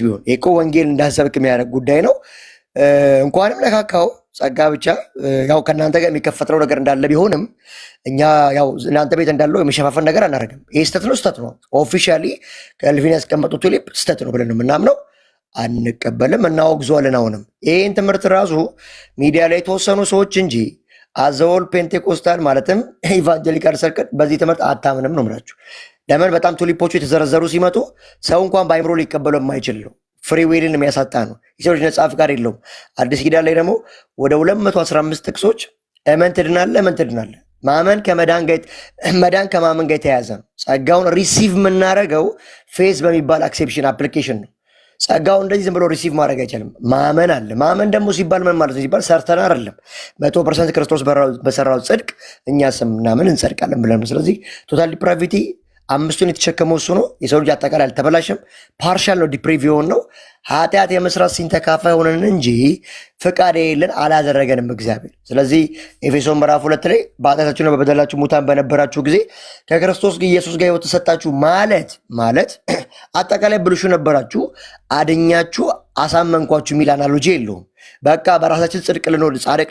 ቢሆን እኮ ወንጌል እንዳሰብክ የሚያደርግ ጉዳይ ነው። እንኳንም ነካካው ጸጋ ብቻ ያው ከእናንተ ጋር የሚከፈተው ነገር እንዳለ ቢሆንም እኛ ያው እናንተ ቤት እንዳለው የሚሸፋፈን ነገር አናደርግም። ይህ ስተት ነው። ኦፊሻሊ ከልቪን ያስቀመጡት ቱሊፕ ስተት ነው ብለን የምናምነው አንቀበልም፣ እናወግዘዋለን። አሁንም ይህን ትምህርት ራሱ ሚዲያ ላይ የተወሰኑ ሰዎች እንጂ አዘወል ፔንቴኮስታል ማለትም ኢቫንጀሊካል ሰርክል በዚህ ትምህርት አታምንም ነው የምላችሁ። ለምን? በጣም ቱሊፖቹ የተዘረዘሩ ሲመጡ ሰው እንኳን በአይምሮ ሊቀበለው የማይችል ነው። ፍሪ ዊልን የሚያሳጣ ነው። የሰው ልጅ ነጻ ፍቃድ የለውም። አዲስ ኪዳን ላይ ደግሞ ወደ 215 ጥቅሶች እመን ትድናለህ። ማመን መዳን ከማመን ጋር የተያያዘ ነው። ጸጋውን ሪሲቭ የምናደርገው ፌዝ በሚባል አክሴፕሽን አፕሊኬሽን ነው። ጸጋውን እንደዚህ ዝም ብሎ ሪሲቭ ማድረግ አይቻልም። ማመን አለ። ማመን ደግሞ ሲባል ምን ማለት ነው ሲባል ሰርተን አይደለም 100% ክርስቶስ በሰራው ጽድቅ እኛ ስናምን እንጸድቃለን ብለን ነው። ስለዚህ ቶታል ዲፕራቪቲ አምስቱን የተሸከመው እሱ ነው። የሰው ልጅ አጠቃላይ አልተበላሸም። ፓርሻል ነው፣ ዲፕሪቭ የሆን ነው። ኃጢአት የመስራት ሲንተካፋይ ሆነን እንጂ ፍቃድ የለን አላደረገንም እግዚአብሔር። ስለዚህ ኤፌሶን ምዕራፍ 2 ላይ በኃጢአታችሁና በበደላችሁ ሙታን በነበራችሁ ጊዜ ከክርስቶስ ኢየሱስ ጋር ሕይወት ተሰጣችሁ ማለት አጠቃላይ ብልሹ ነበራችሁ፣ አድኛችሁ አሳመንኳችሁ የሚል አናሎጂ የለውም። በቃ በራሳችን ጻድቅ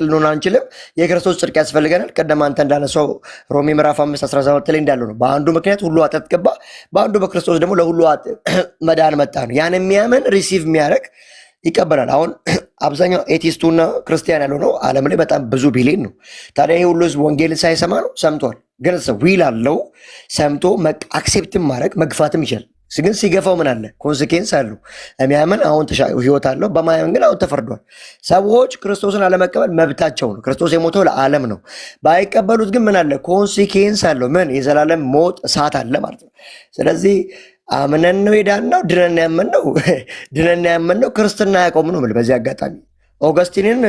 ልንሆን አንችልም። የክርስቶስ ጽድቅ ያስፈልገናል። ቀደም አንተ እንዳነሳው ሮሜ ምዕራፍ 5:17 ላይ እንዳለው ነው። በአንዱ ምክንያት ሁሉ ኃጢአት ገባ፣ በአንዱ በክርስቶስ ደግሞ ለሁሉ መዳን መጣ ነው። ያን የሚያምን ሪሲቭ የሚያደርግ ይቀበላል። አሁን አብዛኛው ኤቲስቱና ክርስቲያን ያለው ነው ዓለም ላይ በጣም ብዙ ቢሊዮን ነው። ታዲያ ይህ ሁሉ ህዝብ ወንጌልን ሳይሰማ ነው? ሰምቷል። ግን ዊል አለው። ሰምቶ አክሴፕትም ማድረግ መግፋትም ይችላል። ግን ሲገፋው ምን አለ? ኮንሲኬንስ አለው። የሚያምን አሁን ህይወት አለው፣ በማያምን ግን አሁን ተፈርዷል። ሰዎች ክርስቶስን አለመቀበል መብታቸው ነው። ክርስቶስ የሞተው ለዓለም ነው። ባይቀበሉት ግን ምን አለ? ኮንሲኬንስ አለው። ምን? የዘላለም ሞት እሳት አለ ማለት ነው። ስለዚህ አምነን ነው ሄዳነው ድነን ያመንነው ክርስትና ያቆም ነው። በዚህ አጋጣሚ ኦገስቲንን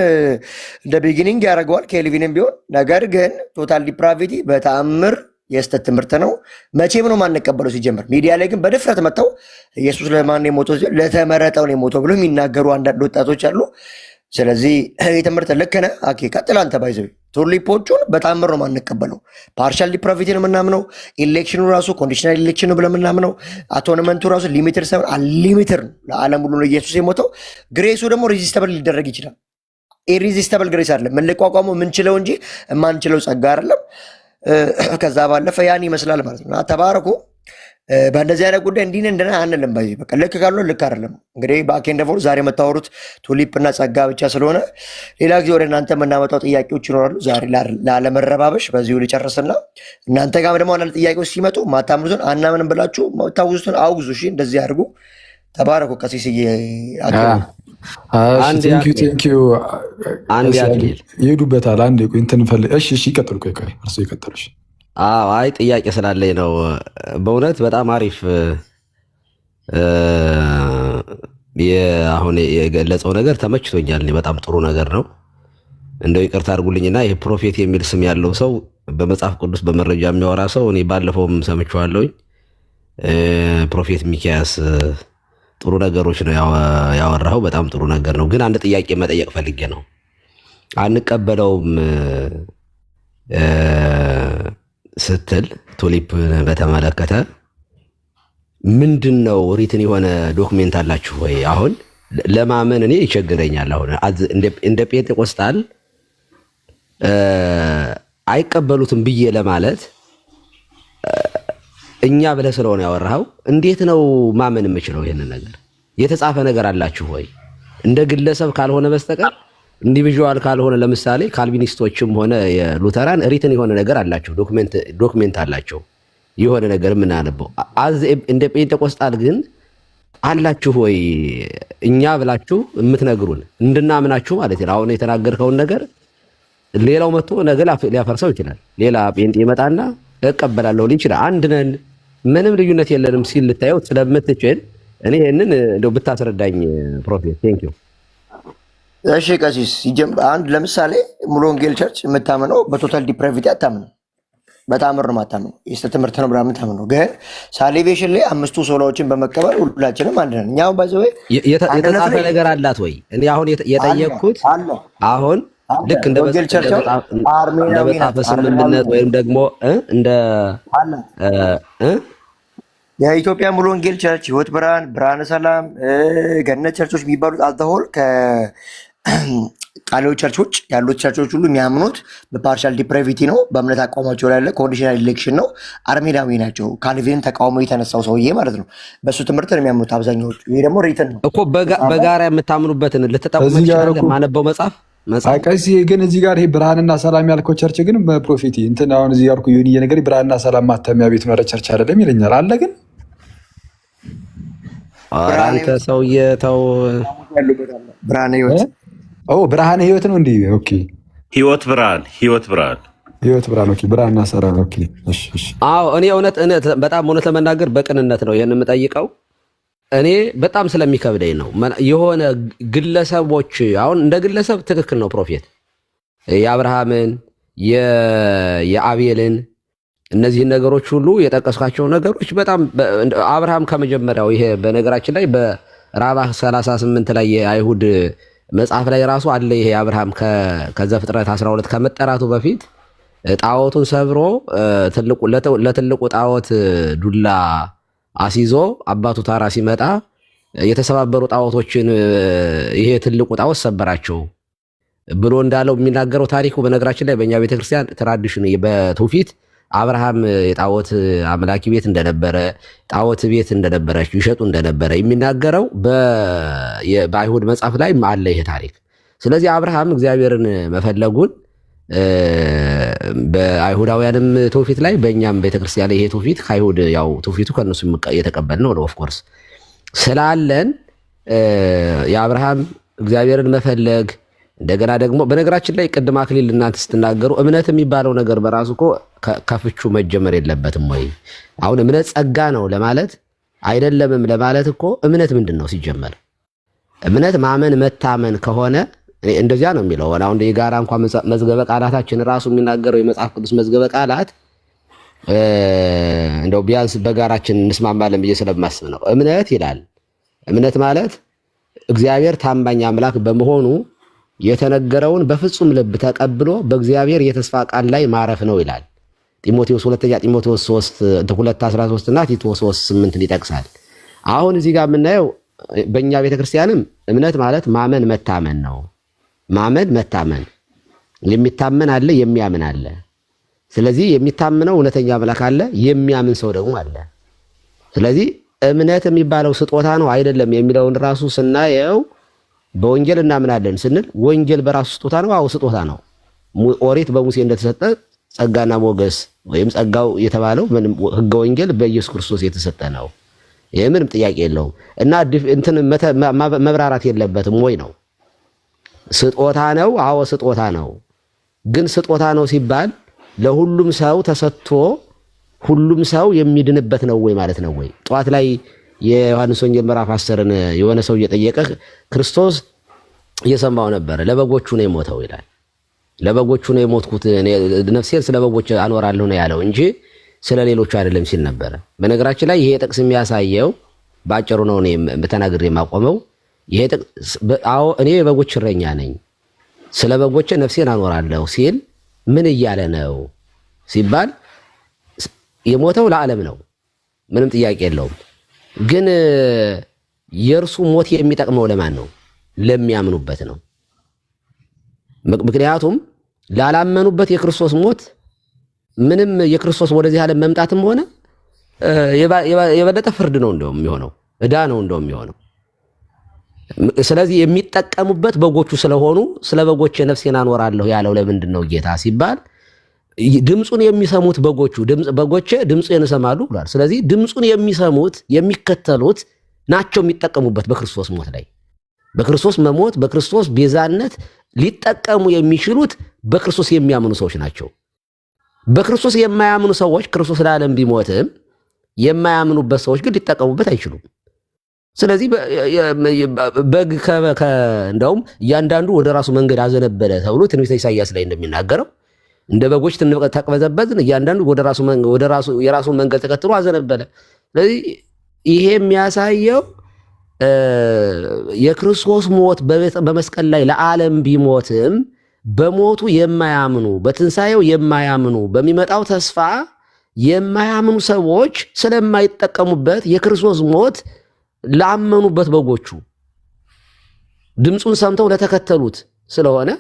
እንደ ቢጊኒንግ ያደርገዋል፣ ኬልቪንም ቢሆን። ነገር ግን ቶታል ዲፕራቪቲ በተአምር የስተት ትምህርት ነው። መቼም ነው ማንቀበለው ሲጀመር። ሚዲያ ላይ ግን በድፍረት መጥተው ኢየሱስ ለማን የሞተው ለተመረጠው ነው የሞተው ብሎ የሚናገሩ አንዳንድ ወጣቶች አሉ። ስለዚህ ይህ ትምህርት ልክ ነህ። ኦኬ ቀጥል አንተ። ባይዘው ቱሊፖቹን በታምር ነው ማንቀበለው። ፓርሻል ዲፕራቪቲ ነው የምናምነው። ኢሌክሽኑ ራሱ ኮንዲሽናል ኢሌክሽን ነው ብለን የምናምነው። አቶንመንቱ ራሱ ሊሚትድ ሳይሆን አንሊሚትድ ነው። ለዓለም ሁሉ ነው ኢየሱስ የሞተው። ግሬሱ ደግሞ ሬዚስተብል ሊደረግ ይችላል። ኢሬዚስተብል ግሬስ አይደለም፣ የምንቋቋመው የምንችለው እንጂ የማንችለው ጸጋ አይደለም። ከዛ ባለፈ ያን ይመስላል ማለት ነው። ተባረኩ። በእንደዚህ አይነት ጉዳይ እንዲህ እንደና አንልም። በቃ ልክ ካልሆነ ልክ አይደለም። እንግዲህ በአኬንደፎር ዛሬ የምታወሩት ቱሊፕ እና ጸጋ ብቻ ስለሆነ ሌላ ጊዜ ወደ እናንተ የምናመጣው ጥያቄዎች ይኖራሉ። ዛሬ ላለመረባበሽ በዚሁ ልጨርስና እናንተ ጋር ደግሞ አንዳንድ ጥያቄዎች ሲመጡ ማታምኑትን አናምንም ብላችሁ ታውዙትን አውግዙ። እሺ፣ እንደዚህ አድርጉ። ተባረኩ። ቀሲስዬ ይሄዱበታል። አንድ እንትን ፈልግ። እሺ፣ ይቀጥሉ። ቆይ እርሱ ይቀጥሉሽ። አይ ጥያቄ ስላለኝ ነው። በእውነት በጣም አሪፍ አሁን የገለጸው ነገር ተመችቶኛል። በጣም ጥሩ ነገር ነው። እንደው ይቅርታ አድርጉልኝና ይህ ፕሮፌት የሚል ስም ያለው ሰው በመጽሐፍ ቅዱስ በመረጃ የሚያወራ ሰው እኔ ባለፈውም ሰምቼዋለሁኝ። ፕሮፌት ሚኪያስ ጥሩ ነገሮች ነው ያወራኸው። በጣም ጥሩ ነገር ነው። ግን አንድ ጥያቄ መጠየቅ ፈልጌ ነው። አንቀበለውም ስትል ቱሊፕ በተመለከተ ምንድን ነው ሪትን የሆነ ዶክሜንት አላችሁ ወይ? አሁን ለማመን እኔ ይቸግረኛል። አሁን እንደ ጴንጤቆስጣል አይቀበሉትም ብዬ ለማለት እኛ ብለህ ስለሆነ ያወራኸው እንዴት ነው ማመን የምችለው? ይሄንን ነገር የተጻፈ ነገር አላችሁ ወይ? እንደ ግለሰብ ካልሆነ በስተቀር ኢንዲቪዥዋል ካልሆነ ለምሳሌ ካልቪኒስቶችም ሆነ የሉተራን ሪትን የሆነ ነገር አላቸው፣ ዶክሜንት አላቸው የሆነ ነገር የምናነበው። እንደ ጴንጤቆስጣል ግን አላችሁ ወይ? እኛ ብላችሁ የምትነግሩን እንድናምናችሁ ማለት ነው። አሁን የተናገርከውን ነገር ሌላው መጥቶ ነገ ሊያፈርሰው ይችላል። ሌላ ጴንጤ ይመጣና እቀበላለሁ ሊል ይችላል። አንድ ነን፣ ምንም ልዩነት የለንም ሲል ልታየው ስለምትችል እኔ ይህንን እንደው ብታስረዳኝ ፕሮፌት። ቴንክ ዩ። እሺ ቀሲስ፣ አንድ ለምሳሌ ሙሉ ወንጌል ቸርች የምታምነው በቶታል ዲፕራቪቲ አታምነው፣ በታምር ነው የማታምነው። የስተት ትምህርት ነው ብላ የምታምነው። ግን ሳሊቬሽን ላይ 5ቱ ሶላዎችን በመቀበል ሁላችንም አንድ ነን። እኛም ባይዘው የተጻፈ ነገር አላት ወይ? እኔ አሁን የጠየቅኩት አሁን ልክ እንደ በጣፈ ስምምነት ወይም ደግሞ እንደ የኢትዮጵያ ሙሉ ወንጌል ቸርች፣ ህይወት ብርሃን፣ ብርሃነ ሰላም፣ ገነት ቸርቾች የሚባሉት አልተሆል ከቃሊው ቸርቾች ያሉት ቸርቾች ሁሉ የሚያምኑት በፓርሻል ዲፕሬቪቲ ነው። በእምነት አቋማቸው ላይ ያለ ኮንዲሽናል ኢሌክሽን ነው። አርሜናዊ ናቸው። ካልቪን ተቃውሞ የተነሳው ሰውዬ ማለት ነው። በእሱ ትምህርት ነው የሚያምኑት አብዛኛዎቹ። ይሄ ደግሞ ሪትን ነው እኮ በጋራ የምታምኑበትን ልትጠቁሙ ትችላለህ። ማነበው መጽሐፍ ቀሲ ግን እዚህ ጋር ይሄ ብርሃንና ሰላም ያልከው ቸርች ግን በፕሮፌቲ እንትን አሁን እዚህ ያልኩ ይሁን ነገር ብርሃንና ሰላም ማተሚያ ቤት ነው ቸርች አይደለም ይለኛል አለ። ግን አንተ ሰውዬ ተው። ብርሃነ ህይወት ብርሃነ ህይወት ነው እንዴ? ኦኬ ህይወት ብርሃን ኦኬ። ብርሃንና ሰላም ኦኬ። እሺ እሺ። አዎ እኔ በጣም እውነት ለመናገር በቅንነት ነው ይሄን የምጠይቀው። እኔ በጣም ስለሚከብደኝ ነው። የሆነ ግለሰቦች አሁን እንደ ግለሰብ ትክክል ነው ፕሮፌት የአብርሃምን የአቤልን እነዚህን ነገሮች ሁሉ የጠቀስኳቸው ነገሮች በጣም አብርሃም ከመጀመሪያው ይሄ በነገራችን ላይ በራባህ 38 ላይ የአይሁድ መጽሐፍ ላይ ራሱ አለ። ይሄ አብርሃም ከዘፍጥረት 12 ከመጠራቱ በፊት ጣዖቱን ሰብሮ ለትልቁ ጣዖት ዱላ አሲዞ አባቱ ታራ ሲመጣ የተሰባበሩ ጣዖቶችን ይሄ ትልቁ ጣዖት ሰበራቸው ብሎ እንዳለው የሚናገረው ታሪኩ በነገራችን ላይ በእኛ ቤተክርስቲያን ትራዲሽን በትውፊት አብርሃም የጣዖት አምላኪ ቤት እንደነበረ ጣዖት ቤት እንደነበረች ይሸጡ እንደነበረ የሚናገረው በአይሁድ መጽሐፍ ላይ አለ ይሄ ታሪክ። ስለዚህ አብርሃም እግዚአብሔርን መፈለጉን በአይሁዳውያንም ትውፊት ላይ በእኛም ቤተክርስቲያን ላይ ይሄ ትውፊት ከአይሁድ ያው ትውፊቱ ከእነሱ የተቀበልነው ነው ኦፍኮርስ ስላለን የአብርሃም እግዚአብሔርን መፈለግ እንደገና ደግሞ በነገራችን ላይ ቅድም አክሊል እናንተ ስትናገሩ እምነት የሚባለው ነገር በራሱ እኮ ከፍቹ መጀመር የለበትም ወይ? አሁን እምነት ጸጋ ነው ለማለት አይደለምም ለማለት እኮ እምነት ምንድን ነው ሲጀመር? እምነት ማመን መታመን ከሆነ እንደዚያ ነው የሚለው። አሁን የጋራ እንኳን መዝገበ ቃላታችን ራሱ የሚናገረው የመጽሐፍ ቅዱስ መዝገበ ቃላት እንደው ቢያንስ በጋራችን እንስማማለን ብዬ ስለማስብ ነው። እምነት ይላል። እምነት ማለት እግዚአብሔር ታማኝ አምላክ በመሆኑ የተነገረውን በፍጹም ልብ ተቀብሎ በእግዚአብሔር የተስፋ ቃል ላይ ማረፍ ነው ይላል። ጢሞቴዎስ 2ኛ ጢሞቴዎስ 3:13 እና ቲቶ 3:8 ይጠቅሳል። አሁን እዚህ ጋር የምናየው በእኛ ቤተክርስቲያንም እምነት ማለት ማመን መታመን ነው። ማመን መታመን፣ የሚታመን አለ የሚያምን አለ። ስለዚህ የሚታምነው እውነተኛ አምላክ አለ፣ የሚያምን ሰው ደግሞ አለ። ስለዚህ እምነት የሚባለው ስጦታ ነው አይደለም የሚለውን ራሱ ስናየው በወንጌል እናምናለን ስንል ወንጌል በራሱ ስጦታ ነው። አዎ ስጦታ ነው። ኦሪት በሙሴ እንደተሰጠ ጸጋና ሞገስ ወይም ጸጋው የተባለው ሕገ ወንጌል በኢየሱስ ክርስቶስ የተሰጠ ነው። ይህ ምንም ጥያቄ የለውም እና እንትን መብራራት የለበትም ወይ ነው። ስጦታ ነው። አዎ ስጦታ ነው። ግን ስጦታ ነው ሲባል ለሁሉም ሰው ተሰጥቶ ሁሉም ሰው የሚድንበት ነው ወይ ማለት ነው ወይ? ጠዋት ላይ የዮሐንስ ወንጌል ምዕራፍ 10ን የሆነ ሰው እየጠየቀ ክርስቶስ እየሰማው ነበር። ለበጎቹ ነው የሞተው ይላል። ለበጎቹ ነው የሞትኩት፣ ነፍሴን ስለ በጎች አኖራለሁ ነው ያለው እንጂ ስለ ሌሎቹ አይደለም ሲል ነበረ። በነገራችን ላይ ይሄ ጥቅስ የሚያሳየው ባጭሩ ነው እኔ በተናግሬ የማቆመው። ይሄ ጥቅስ አዎ እኔ የበጎች እረኛ ነኝ፣ ስለ በጎች ነፍሴን አኖራለሁ ሲል ምን እያለ ነው ሲባል የሞተው ለዓለም ነው፣ ምንም ጥያቄ የለውም። ግን የእርሱ ሞት የሚጠቅመው ለማን ነው? ለሚያምኑበት ነው። ምክንያቱም ላላመኑበት የክርስቶስ ሞት ምንም የክርስቶስ ወደዚህ ዓለም መምጣትም ሆነ የበለጠ ፍርድ ነው እንደውም የሚሆነው፣ ዕዳ ነው እንደውም የሚሆነው። ስለዚህ የሚጠቀሙበት በጎቹ ስለሆኑ ስለ በጎቼ ነፍሴን አኖራለሁ ያለው ለምንድን ነው ጌታ ሲባል ድምፁን የሚሰሙት በጎቼ ድምፁን ይሰማሉ ብሏል። ስለዚህ ድምፁን የሚሰሙት የሚከተሉት ናቸው የሚጠቀሙበት በክርስቶስ ሞት ላይ። በክርስቶስ መሞት በክርስቶስ ቤዛነት ሊጠቀሙ የሚችሉት በክርስቶስ የሚያምኑ ሰዎች ናቸው። በክርስቶስ የማያምኑ ሰዎች ክርስቶስ ለዓለም ቢሞትም የማያምኑበት ሰዎች ግን ሊጠቀሙበት አይችሉም። ስለዚህ በግ እንደውም እያንዳንዱ ወደ ራሱ መንገድ አዘነበለ ተብሎ ትንቢተ ኢሳይያስ ላይ እንደሚናገረው እንደ በጎች ተቅበዘበዝን፣ እያንዳንዱ የራሱን መንገድ ተከትሎ አዘነበለ። ስለዚህ ይሄ የሚያሳየው የክርስቶስ ሞት በመስቀል ላይ ለዓለም ቢሞትም በሞቱ የማያምኑ በትንሣኤው የማያምኑ በሚመጣው ተስፋ የማያምኑ ሰዎች ስለማይጠቀሙበት የክርስቶስ ሞት ላመኑበት በጎቹ ድምፁን ሰምተው ለተከተሉት ስለሆነ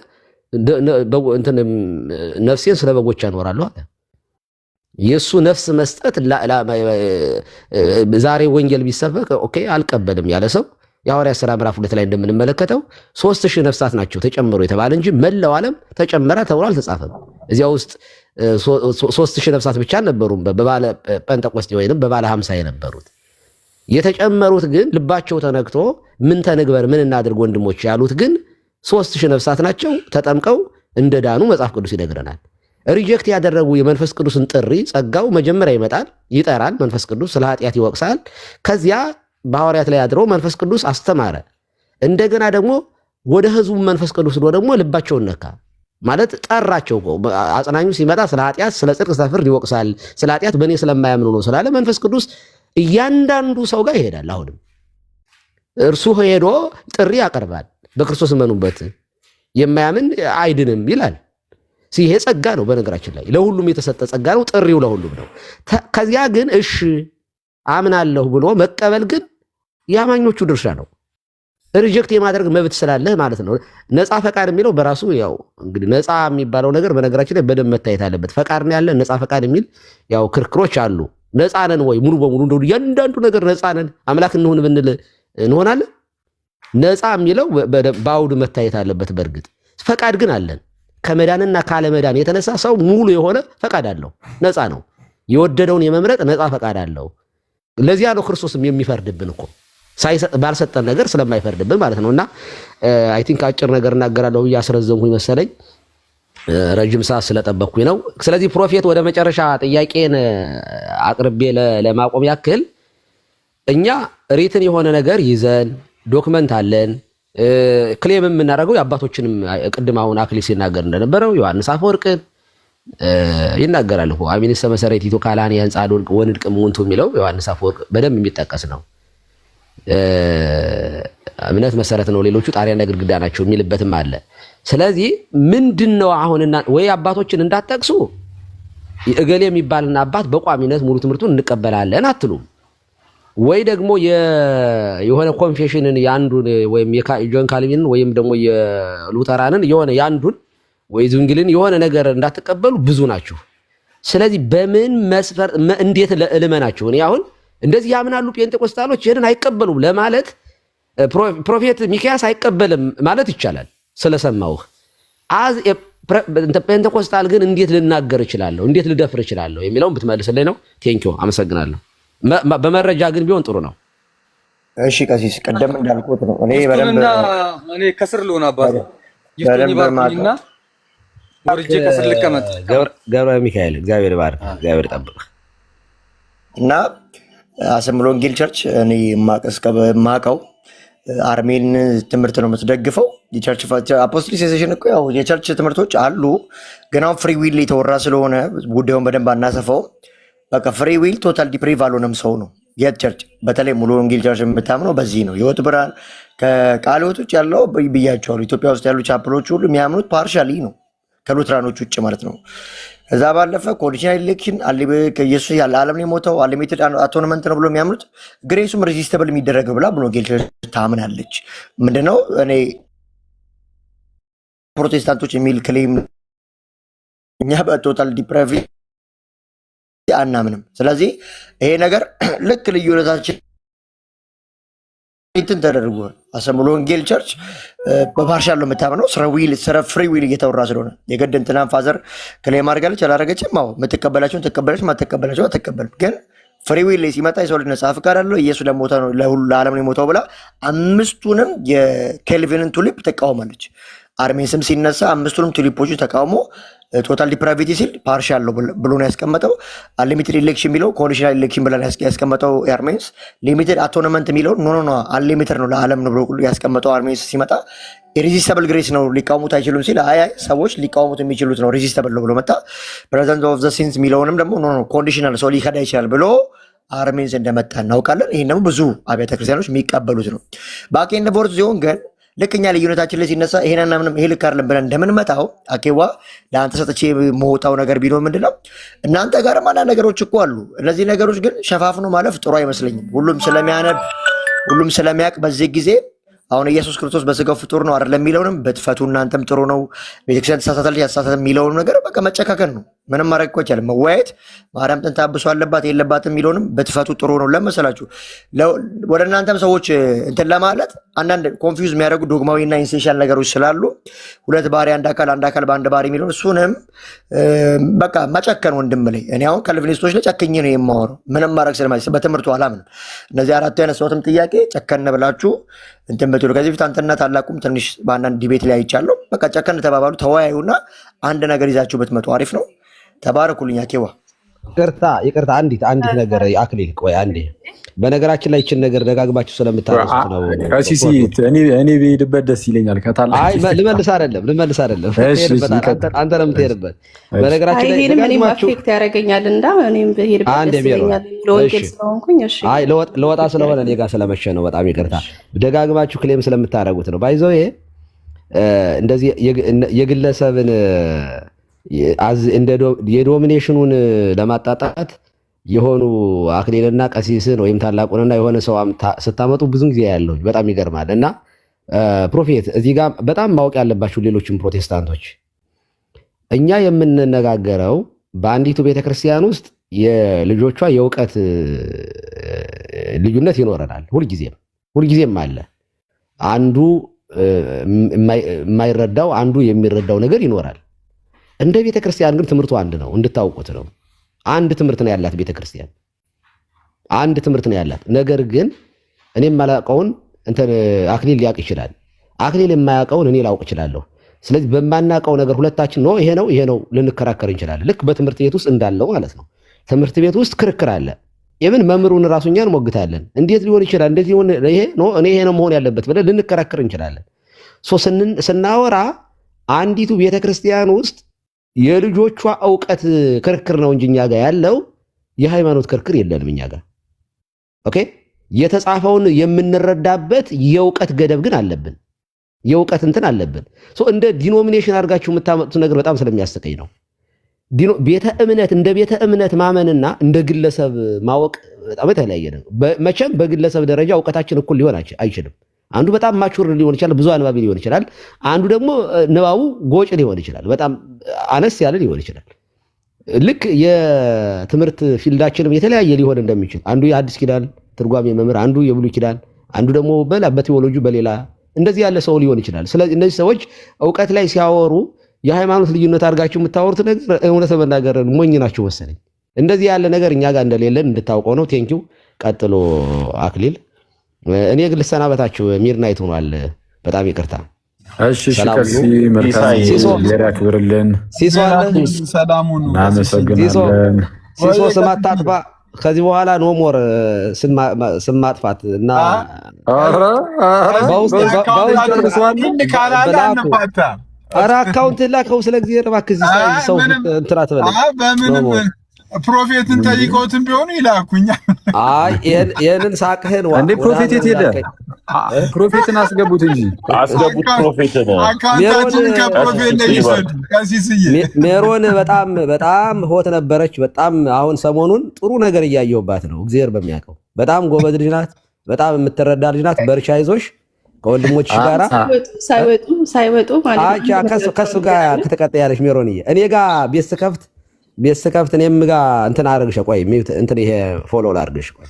ነፍሴን ስለ በጎች ያኖራለሁ አለ። የእሱ ነፍስ መስጠት ዛሬ ወንጌል ቢሰበክ ኦኬ አልቀበልም ያለ ሰው የሐዋርያት ሥራ ምዕራፍ 2 ላይ እንደምንመለከተው 3000 ነፍሳት ናቸው ተጨመሩ የተባለ እንጂ መላው ዓለም ተጨመረ ተብሎ አልተጻፈም። እዚያ ውስጥ 3000 ነፍሳት ብቻ አልነበሩም በባለ ጴንጠቆስጤ ወይንም በባለ 50 የነበሩት። የተጨመሩት ግን ልባቸው ተነክቶ ምን ተንግበር ምን እናድርግ ወንድሞች ያሉት ግን 3000 ነፍሳት ናቸው። ተጠምቀው እንደዳኑ መጽሐፍ ቅዱስ ይነግረናል። ሪጀክት ያደረጉ የመንፈስ ቅዱስን ጥሪ ጸጋው መጀመሪያ ይመጣል፣ ይጠራል። መንፈስ ቅዱስ ስለ ኃጢአት ይወቅሳል። ከዚያ በሐዋርያት ላይ አድሮ መንፈስ ቅዱስ አስተማረ። እንደገና ደግሞ ወደ ህዝቡ መንፈስ ቅዱስ ደግሞ ልባቸውን ነካ ማለት ጠራቸው። አጽናኙ ሲመጣ ስለ ኃጢአት፣ ስለ ጽድቅ፣ ስለ ፍርድ ይወቅሳል። ስለ ኃጢአት በእኔ ስለማያምኑ ነው ስላለ መንፈስ ቅዱስ እያንዳንዱ ሰው ጋር ይሄዳል። አሁንም እርሱ ሄዶ ጥሪ ያቀርባል። በክርስቶስ እመኑበት የማያምን አይድንም ይላል። ይሄ ጸጋ ነው። በነገራችን ላይ ለሁሉም የተሰጠ ጸጋ ነው። ጥሪው ለሁሉም ነው። ከዚያ ግን እሺ አምናለሁ ብሎ መቀበል ግን የአማኞቹ ድርሻ ነው። ሪጀክት የማድረግ መብት ስላለህ ማለት ነው። ነፃ ፈቃድ የሚለው በራሱ ያው እንግዲህ ነፃ የሚባለው ነገር በነገራችን ላይ በደንብ መታየት አለበት። ፈቃድ ነው ያለ ነፃ ፈቃድ የሚል ያው ክርክሮች አሉ። ነፃ ነን ወይ ሙሉ በሙሉ እንደው እያንዳንዱ ነገር ነፃ ነን አምላክ እንሁን ብንል እንሆናለን? ነፃ የሚለው በአውድ መታየት አለበት። በእርግጥ ፈቃድ ግን አለን። ከመዳንና ካለመዳን የተነሳ ሰው ሙሉ የሆነ ፈቃድ አለው። ነፃ ነው። የወደደውን የመምረጥ ነፃ ፈቃድ አለው። ለዚያ ነው ክርስቶስም የሚፈርድብን እኮ ባልሰጠን ነገር ስለማይፈርድብን ማለት ነው። እና አይ ቲንክ አጭር ነገር እናገራለሁ ብዬ አስረዘምኩኝ መሰለኝ፣ ረጅም ሰዓት ስለጠበቅኩኝ ነው። ስለዚህ ፕሮፌት ወደ መጨረሻ ጥያቄን አቅርቤ ለማቆም ያክል እኛ ሪትን የሆነ ነገር ይዘን ዶክመንት አለን ክሌም የምናደርገው የአባቶችንም ቅድም አሁን አክሊል ሲናገር እንደነበረው ዮሐንስ አፈወርቅን ይናገራል እኮ አሚንስ መሰረቲቱ ካላን የህንጻ ወንድቅ ምንቱ የሚለው ዮሐንስ አፈወርቅ በደንብ የሚጠቀስ ነው። እምነት መሰረት ነው፣ ሌሎቹ ጣሪያና ግድግዳ ናቸው የሚልበትም አለ። ስለዚህ ምንድነው አሁንና ወይ አባቶችን እንዳትጠቅሱ እገሌ የሚባልና አባት በቋሚነት ሙሉ ትምህርቱን እንቀበላለን አትሉም፣ ወይ ደግሞ የሆነ ኮንፌሽንን ያንዱን ወይም የጆን ካልቪንን ወይም ደግሞ የሉተራንን የሆነ ያንዱን ወይ ዝንግልን የሆነ ነገር እንዳትቀበሉ ብዙ ናችሁ። ስለዚህ በምን መስፈር እንዴት ለእልመናችሁ እኔ አሁን እንደዚህ ያምናሉ ጴንጤቆስጣሎች ይሄንን አይቀበሉም ለማለት ፕሮፌት ሚክያስ አይቀበልም ማለት ይቻላል ስለሰማሁህ። ጴንጤቆስጣል ግን እንዴት ልናገር እችላለሁ እንዴት ልደፍር እችላለሁ የሚለውን ብትመልስልኝ ነው። ቴንኪው አመሰግናለሁ። በመረጃ ግን ቢሆን ጥሩ ነው። እሺ ቀሲስ ቀደም እንዳልኩት ነው። እኔ ከስር ልሆን አባቴ ይፍቱኝ ባርኩኝና ወርጄ ከስር ልቀመጥ። ገብረ ሚካኤል እግዚአብሔር ባርክ፣ እግዚአብሔር ጠብቅ እና አሰምሮ ወንጌል ቸርች እኔ ማቀው አርሜን ትምህርት ነው የምትደግፈው። የቸርች አፖስቶሊክ እኮ ያው የቸርች ትምህርቶች አሉ፣ ግን አሁን ፍሪ ዊል የተወራ ስለሆነ ጉዳዩን በደንብ አናሰፋው። በቃ ፍሪ ዊል ቶታል ዲፕሪቭ አልሆነም ሰው ነው። የት ቸርች በተለይ ሙሉ ወንጌል ቸርች የምታምነው በዚህ ነው። ህይወት ብርሃን ከቃለ ሕይወት ውጭ ያለው ብያቸዋለሁ። ኢትዮጵያ ውስጥ ያሉ ቻፕሎች ሁሉ የሚያምኑት ፓርሻሊ ነው ከሉትራኖች ውጭ ማለት ነው። ከዛ ባለፈ ኮንዲሽናል ኢሌክሽን ኢየሱስ ያለ ዓለም ነው የሞተው አንሊሚትድ አቶንመንት ነው ብሎ የሚያምኑት ግሬሱም ሬዚስተብል የሚደረግ ብላ ብሎ ወንጌል ቸርች ታምናለች። ምንድነው እኔ ፕሮቴስታንቶች የሚል ክሌም እኛ በቶታል ዲፕሪቭ አናምንም። ስለዚህ ይሄ ነገር ልክ ልዩነታችን እንትን ተደርጎ አሰምሎ ወንጌል ቸርች በፓርሻል ነው የምታምነው። ስለ ፍሪ ዊል እየተወራ ስለሆነ የገድ እንትናን ፋዘር ክሌም አድርጋለች አላረገችም። አዎ የምትቀበላቸውን ትቀበለች፣ ማትቀበላቸው አትቀበልም። ግን ፍሪ ዊል ላይ ሲመጣ የሰው ልጅ ነጻ ፍቃድ አለው። ኢየሱስ ለዓለም ነው የሞተው ብላ አምስቱንም የኬልቪንን ቱሊፕ ተቃውማለች። አርሜንስም ሲነሳ አምስቱንም ቱሊፖቹ ተቃውሞ ቶታል ዲፕራቪቲ ሲል ፓርሻል ነው ብሎ ነው ያስቀመጠው። አንሊሚትድ ኢሌክሽን የሚለው ኮንዲሽናል ኢሌክሽን ብላ ያስቀመጠው አርሜንስ፣ ሊሚትድ አቶንመንት የሚለው ኖ አንሊሚትድ ነው ለዓለም ነው ብሎ ያስቀመጠው አርሜንስ ሲመጣ ኢሬዚስተብል ግሬስ ነው ሊቃወሙት አይችሉም ሲል አይ ሰዎች ሊቃወሙት የሚችሉት ነው ሬዚስተብል ነው ብሎ መጣ። ፕሬዘንት ኦፍ ዘ ሲንስ የሚለውንም ደግሞ ኖ ኮንዲሽናል ሰው ሊከዳ ይችላል ብሎ አርሜንስ እንደመጣ እናውቃለን። ይህን ደግሞ ብዙ አብያተ ክርስቲያኖች የሚቀበሉት ነው። ባክ ኤንድ ፎርዝ ሲሆን ግን ልክ እኛ ልዩነታችን ላይ ሲነሳ ይሄንና ምንም ይሄ ልክ አይደለም ብለን እንደምንመጣው አኬዋ ለአንተ ሰጥቼ መውጣው ነገር ቢኖር ምንድነው እናንተ ጋርም አንዳንድ ነገሮች እኮ አሉ። እነዚህ ነገሮች ግን ሸፋፍኖ ማለፍ ጥሩ አይመስለኝም። ሁሉም ስለሚያነብ ሁሉም ስለሚያውቅ በዚህ ጊዜ አሁን ኢየሱስ ክርስቶስ በስጋው ፍጡር ነው አይደለም የሚለውንም በትፈቱ እናንተም ጥሩ ነው። ቤተክርስቲያን ተሳሳተልሽ ያሳሳተ የሚለውንም ነገር በቃ መጨካከል ነው። ምንም ማድረግ እኮ አይቻልም። መወያየት ማርያም ጥንት አብሶ አለባት የለባትም የሚለውንም በትፈቱ ጥሩ ነው። ለመሰላችሁ ወደ እናንተም ሰዎች እንትን ለማለት አንዳንድ ኮንፊውዝ የሚያደርጉ ዶግማዊና ኢንሴንሻል ነገሮች ስላሉ ሁለት ባህሪ አንድ አካል በአንድ ባህሪ የሚለውን እሱንም በቃ መጨከን ወንድም ላይ እኔ አሁን ካልቪኒስቶች ላይ ጨክኜ ነው የማወራው። ምንም ማድረግ ስለማይችል በትምህርቱ አላምንም። እነዚህ አራቱ ያነሳሁትም ጥያቄ ጨከን ብላችሁ እንትን በትሉ ከዚህ ፊት አንተና ታላቁም ትንሽ በአንዳንድ ዲቤት ላይ አይቻለሁ። በቃ ጨከን ተባባሉ፣ ተወያዩና አንድ ነገር ይዛችሁ ብትመጡ አሪፍ ነው። ተባረኩልኝ። አኬዋ ይቅርታ፣ አንዲት ነገር አክሊል፣ ቆይ አንዴ። በነገራችን ላይ ይችን ነገር ደጋግማችሁ ስለምታነሱት ነው። ቀሲስ እኔ ብሄድበት ደስ ይለኛል። ልመልስ አይደለም አንተ ነው የምትሄድበት። በነገራችን ላይ እኔም አፌክት ያደርገኛል እና እኔም ብሄድበት ደስ ይለኛል ለወንጌል ስለሆንኩኝ። እሺ ለወጣ ስለሆነ እኔ ጋር ስለመሸ ነው። በጣም ይቅርታ። ደጋግማችሁ ክሌም ስለምታደርጉት ነው። ባይዘው ይሄ እንደዚህ የግለሰብን የዶሚኔሽኑን ለማጣጣት የሆኑ አክሊልና ቀሲስን ወይም ታላቁንና የሆነ ሰው ስታመጡ ብዙ ጊዜ ያለው በጣም ይገርማል። እና ፕሮፌት እዚህ ጋር በጣም ማወቅ ያለባችሁ ሌሎችም ፕሮቴስታንቶች፣ እኛ የምንነጋገረው በአንዲቱ ቤተክርስቲያን ውስጥ የልጆቿ የእውቀት ልዩነት ይኖረናል። ሁልጊዜም አለ። አንዱ የማይረዳው አንዱ የሚረዳው ነገር ይኖራል። እንደ ቤተክርስቲያን ግን ትምህርቱ አንድ ነው፣ እንድታውቁት ነው። አንድ ትምህርት ነው ያላት ቤተክርስቲያን፣ አንድ ትምህርት ነው ያላት። ነገር ግን እኔ የማላውቀውን እንትን አክሊል ሊያውቅ ይችላል፣ አክሊል የማያውቀውን እኔ ላውቅ እችላለሁ። ስለዚህ በማናውቀው ነገር ሁለታችን ነው ይሄ ነው ልንከራከር እንችላለን። ልክ በትምህርት ቤት ውስጥ እንዳለው ማለት ነው። ትምህርት ቤት ውስጥ ክርክር አለ። የምን መምህሩን ራሱ እኛ እንሞግታለን። እንዴት ሊሆን ይችላል? እንዴት ሊሆን ይሄ ነው መሆን ያለበት ብለን ልንከራከር እንችላለን። ስናወራ አንዲቱ ቤተክርስቲያን ውስጥ የልጆቿ እውቀት ክርክር ነው እንጂ እኛ ጋር ያለው የሃይማኖት ክርክር የለንም እኛ ጋር። ኦኬ፣ የተጻፈውን የምንረዳበት የእውቀት ገደብ ግን አለብን፣ የእውቀት እንትን አለብን። እንደ ዲኖሚኔሽን አድርጋችሁ የምታመጡት ነገር በጣም ስለሚያስቀኝ ነው። እንደ ቤተ እምነት ማመንና እንደ ግለሰብ ማወቅ በጣም የተለያየ ነው። መቼም በግለሰብ ደረጃ እውቀታችን እኩል ሊሆን አይችልም። አንዱ በጣም ማቹር ሊሆን ይችላል፣ ብዙ አንባቢ ሊሆን ይችላል። አንዱ ደግሞ ንባቡ ጎጭ ሊሆን ይችላል፣ በጣም አነስ ያለ ሊሆን ይችላል። ልክ የትምህርት ፊልዳችንም የተለያየ ሊሆን እንደሚችል አንዱ የአዲስ ኪዳን ትርጓሜ መምህር፣ አንዱ የብሉይ ኪዳን፣ አንዱ ደግሞ በቴዎሎጂ በሌላ እንደዚህ ያለ ሰው ሊሆን ይችላል። ስለዚህ እነዚህ ሰዎች እውቀት ላይ ሲያወሩ የሃይማኖት ልዩነት አድርጋችሁ የምታወሩት ነገር እውነት ለመናገር ሞኝ ናችሁ መሰለኝ። እንደዚህ ያለ ነገር እኛ ጋር እንደሌለን እንድታውቀው ነው። ቴንኪው። ቀጥሎ አክሊል። እኔ ግን ልሰናበታችሁ፣ ሚድናይት ሆኗል። በጣም ይቅርታ። እሺ ቀሲ መልካም ያክብርልን። ሲሶ ሰላሙን እናመሰግናለን። ሲሶ ስም አታጥፋ ከዚህ በኋላ ኖ ሞር ስም ማጥፋት እና ኧረ አካውንት ላከው። ስለ ጊዜ እባክህ ሰው እንትን አትበለኝ። ፕሮፌትን ጠይቀውትን ቢሆኑ ይላኩኛ። አይ ይሄንን ሳቅህን እንዴ ፕሮፌት የት ሄደ? ፕሮፌትን አስገቡት እንጂ አስገቡት። ፕሮፌትን አካውንታችን ከፕሮፌት ላይ ይሰድ። ቀሲስዬ ሜሮን በጣም ሆት ነበረች። በጣም አሁን ሰሞኑን ጥሩ ነገር እያየሁባት ነው። እግዚአብሔር በሚያውቀው በጣም ጎበዝ ልጅ ናት። በጣም የምትረዳ ልጅ ናት። በርቻ አይዞሽ ከወንድሞች ጋራ ሳይወጡ ማለት ነው። ከሱ ጋር ከተቀጠያለሽ ሜሮንዬ እኔ ጋር ቤት ስከፍት እኔም ጋር እንትን አደረግሽ። ቆይ እንትን ይሄ ፎሎ ላድርግሽ። ቆይ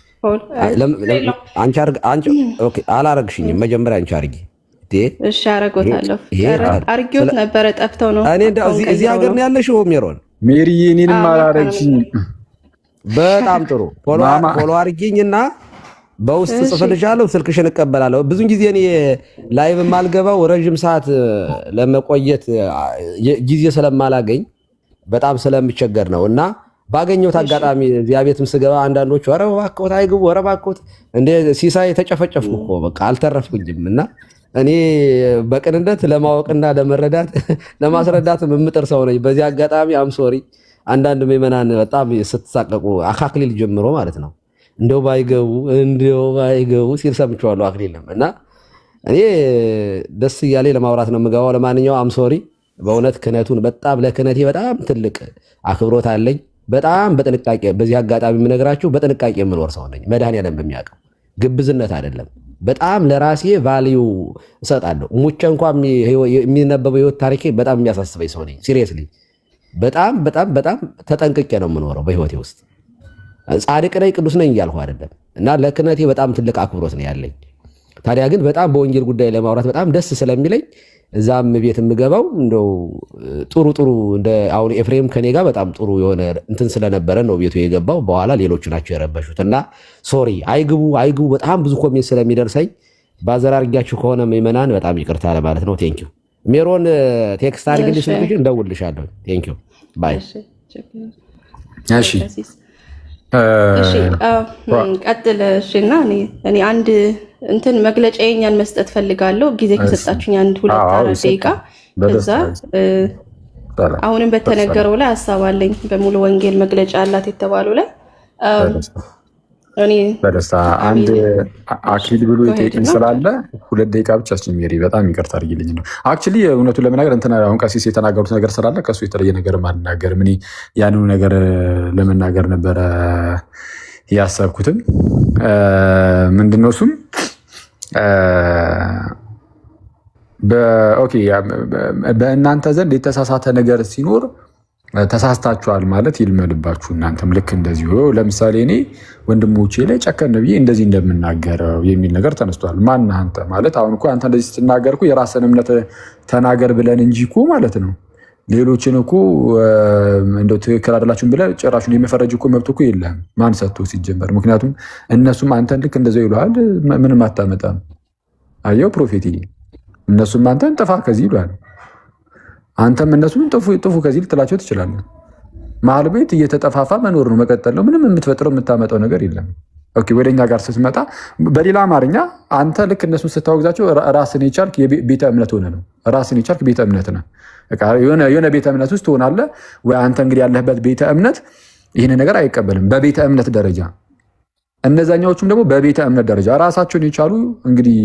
አንቺ ኦኬ አላረግሽኝም። መጀመሪያ አንቺ አድርጊ። እሺ አረጎታለሁ። አርጊዎት ነበረ ጠፍተው ነው። እኔ እዚህ ሀገር ነው ያለሽው ሜሮን? ሜሪዬ እኔንም አላረግሽኝ። በጣም ጥሩ ፎሎ አድርጊኝና በውስጥ ጽፍልሻለሁ፣ ስልክሽን እቀበላለሁ። ብዙ ጊዜ እኔ ላይቭ የማልገባው ረዥም ሰዓት ለመቆየት ጊዜ ስለማላገኝ በጣም ስለምቸገር ነው። እና ባገኘሁት አጋጣሚ እዚያ ቤትም ስገባ አንዳንዶቹ ኧረ እባክዎት አይግቡ፣ ኧረ እባክዎት እንደ ሲሳይ ተጨፈጨፍኩ እኮ በቃ አልተረፍኩኝም። እና እኔ በቅንነት ለማወቅና ለመረዳት ለማስረዳትም የምጥር ሰው ነኝ። በዚህ አጋጣሚ አምሶሪ አንዳንድ ምዕመናን በጣም ስትሳቀቁ አካክሊል ጀምሮ ማለት ነው እንደው ባይገቡ ሲል ሰምቼዋለሁ። አክሊልም እና እኔ ደስ እያለኝ ለማውራት ነው የምገባው። ለማንኛውም አምሶሪ በእውነት ክህነቱን በጣም ለክህነቴ በጣም ትልቅ አክብሮት አለኝ። በጣም በጥንቃቄ በዚህ አጋጣሚ የምነግራችሁ በጥንቃቄ የምኖር ሰው ነኝ። መድኃኒዓለም በሚያውቀው ግብዝነት አይደለም። በጣም ለራሴ ቫልዩ እሰጣለሁ። ሙቼ እንኳን የሚነበበው ህይወት ታሪኬ በጣም የሚያሳስበኝ ሰው ነኝ። ሲሪየስሊ በጣም በጣም በጣም ተጠንቅቄ ነው የምኖረው በህይወቴ ውስጥ። ጻድቅ ነኝ ቅዱስ ነኝ እያልኩ አይደለም እና ለክህነቴ በጣም ትልቅ አክብሮት ነው ያለኝ። ታዲያ ግን በጣም በወንጌል ጉዳይ ለማውራት በጣም ደስ ስለሚለኝ እዛም ቤት የምገባው እንደው ጥሩ እንደ አሁን ኤፍሬም ከኔ ጋር በጣም ጥሩ የሆነ እንትን ስለነበረ ነው ቤቱ የገባው። በኋላ ሌሎቹ ናቸው የረበሹት እና ሶሪ አይግቡ በጣም ብዙ ኮሜንት ስለሚደርሰኝ ባዘር አድርጊያችሁ ከሆነ ምዕመናን በጣም ይቅርታ ለማለት ነው። ቴንኪዩ ሜሮን ቴክስት አድርግልኝ ስልክሽ እንደውልሻለሁ። ቴንኪዩ ባይ። እሺ ቀጥል። እሺና እኔ አንድ እንትን መግለጫ የኛን መስጠት ፈልጋለሁ ጊዜ ከሰጣችሁኝ 1-2 ደቂቃ። ከዛ አሁንም በተነገረው ላይ ሀሳብ አለኝ። በሙሉ ወንጌል መግለጫ አላት የተባለው ላይ እኔ በደስታ አንድ አክሊል ብሎ የጠየቀኝ ስላለ 2 ደቂቃ ብቻ ሜሪ በጣም ይቅርታ አድርጊልኝ ነው። አክቹሊ እውነቱን ለመናገር እንትና አሁን ቀሲስ የተናገሩት ነገር ስላለ ከሱ የተለየ ነገር አልናገርም። እኔ ያንኑ ነገር ለመናገር ነበረ ያሰብኩትም። ምንድነው እሱም በእናንተ ዘንድ የተሳሳተ ነገር ሲኖር ተሳስታችኋል ማለት ይልመድባችሁ። እናንተም ልክ እንደዚሁ ለምሳሌ እኔ ወንድሞቼ ላይ ጨከን ብዬ እንደዚህ እንደምናገረው የሚል ነገር ተነስቷል። ማነህ አንተ ማለት አሁን እኮ አንተ እንደዚህ ስትናገር እኮ የራስን እምነት ተናገር ብለን እንጂ እኮ ማለት ነው ሌሎችን እኮ እንደው ትክክል አይደላችሁም ብለህ ጭራሹን የመፈረጅ እኮ መብት እኮ የለህም። ማን ሰጥቶ ሲጀመር? ምክንያቱም እነሱም አንተን ልክ እንደዚያው ይሉሃል። ምንም አታመጣም። አየው ፕሮፌት፣ እነሱም አንተን ጥፋ ከዚህ ይሉሃል። አንተም እነሱም ጥፉ ከዚህ ልትላቸው ትችላለህ። መሀል ቤት እየተጠፋፋ መኖር ነው፣ መቀጠል ነው። ምንም የምትፈጥረው የምታመጣው ነገር የለም። ኦኬ፣ ወደኛ ጋር ስትመጣ በሌላ አማርኛ አንተ ልክ እነሱን ስታወግዛቸው ራስን የቻልክ ቤተ እምነት ሆነ ነው። ራስን የቻልክ ቤተ እምነት ነህ። የሆነ ቤተ እምነት ውስጥ ትሆናለህ ወይ? አንተ እንግዲህ ያለህበት ቤተ እምነት ይህን ነገር አይቀበልም በቤተ እምነት ደረጃ። እነዛኛዎቹም ደግሞ በቤተ እምነት ደረጃ ራሳቸውን የቻሉ እንግዲህ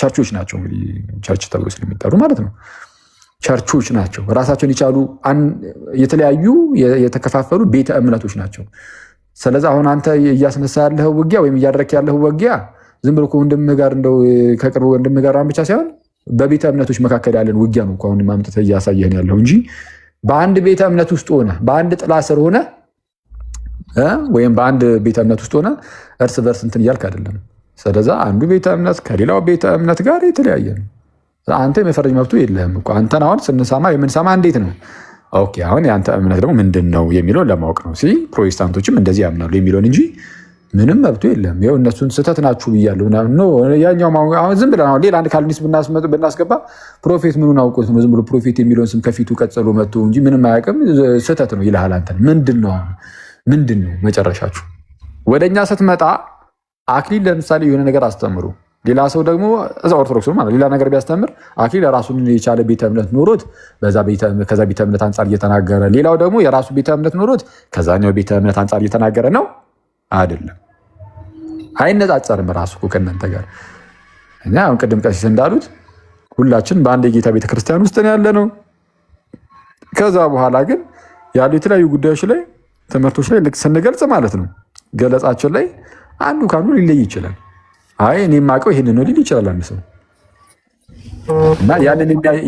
ቸርቾች ናቸው። እንግዲህ ቸርች ተብሎ ስለሚጠሩ ማለት ነው ቸርቾች ናቸው። ራሳቸውን የቻሉ የተለያዩ የተከፋፈሉ ቤተ እምነቶች ናቸው። ስለዚህ አሁን አንተ እያስነሳ ያለህ ውጊያ ወይም እያደረክ ያለህ ውጊያ ዝም ብሎ ወንድምህ ጋር እንደው ከቅርብ ወንድምህ ጋር ብቻ ሳይሆን በቤተ እምነቶች መካከል ያለን ውጊያ ነው። አሁን ማምጥተህ እያሳየህን ያለው እንጂ በአንድ ቤተ እምነት ውስጥ ሆነ በአንድ ጥላ ስር ሆነ ወይም በአንድ ቤተ እምነት ውስጥ ሆነ እርስ በርስ እንትን እያልክ አይደለም። ስለዚህ አንዱ ቤተ እምነት ከሌላው ቤተ እምነት ጋር የተለያየ ነው። አንተ የመፈረጅ መብቱ የለህም እኮ። አንተን አሁን ስንሰማ የምንሰማ እንዴት ነው? ኦኬ፣ አሁን የአንተ እምነት ደግሞ ምንድን ነው የሚለውን ለማወቅ ነው። ፕሮቴስታንቶችም እንደዚህ ያምናሉ የሚለውን እንጂ ምንም መብቱ የለም። ይኸው እነሱን ስህተት ናችሁ ብያለሁ ያኛው አሁን ዝም ብለን አሁን ሌላ አንድ ካልቪኒስት ብናስገባ ፕሮፌት ምኑን አውቆት ነው ዝም ብሎ ፕሮፌት የሚለውን ስም ከፊቱ ቀጽሎ መጥቶ እንጂ ምንም አያውቅም ስህተት ነው ይልሃል። አንተን ምንድን ነው መጨረሻችሁ? ወደኛ ስትመጣ አክሊል ለምሳሌ የሆነ ነገር አስተምሩ፣ ሌላ ሰው ደግሞ እዛ ኦርቶዶክስ ማለት ሌላ ነገር ቢያስተምር አክሊል ራሱን የቻለ ቤተ እምነት ኖሮት ከዛ ቤተ እምነት አንጻር እየተናገረ፣ ሌላው ደግሞ የራሱ ቤተ እምነት ኖሮት ከዛኛው ቤተ እምነት አንጻር እየተናገረ ነው አይደለም። አይነጻጸርም ራሱ እኮ ከእናንተ ጋር። እኛ አሁን ቅድም ቀሲስ እንዳሉት ሁላችን በአንድ የጌታ ቤተክርስቲያን ውስጥ ነው ያለ ነው። ከዛ በኋላ ግን ያሉ የተለያዩ ጉዳዮች ላይ ትምህርቶች ላይ ልክ ስንገልጽ ማለት ነው ገለጻችን ላይ አንዱ ከአንዱ ሊለይ ይችላል። አይ እኔ የማውቀው ይሄንን ነው ሊል ይችላል አንድ ሰው እና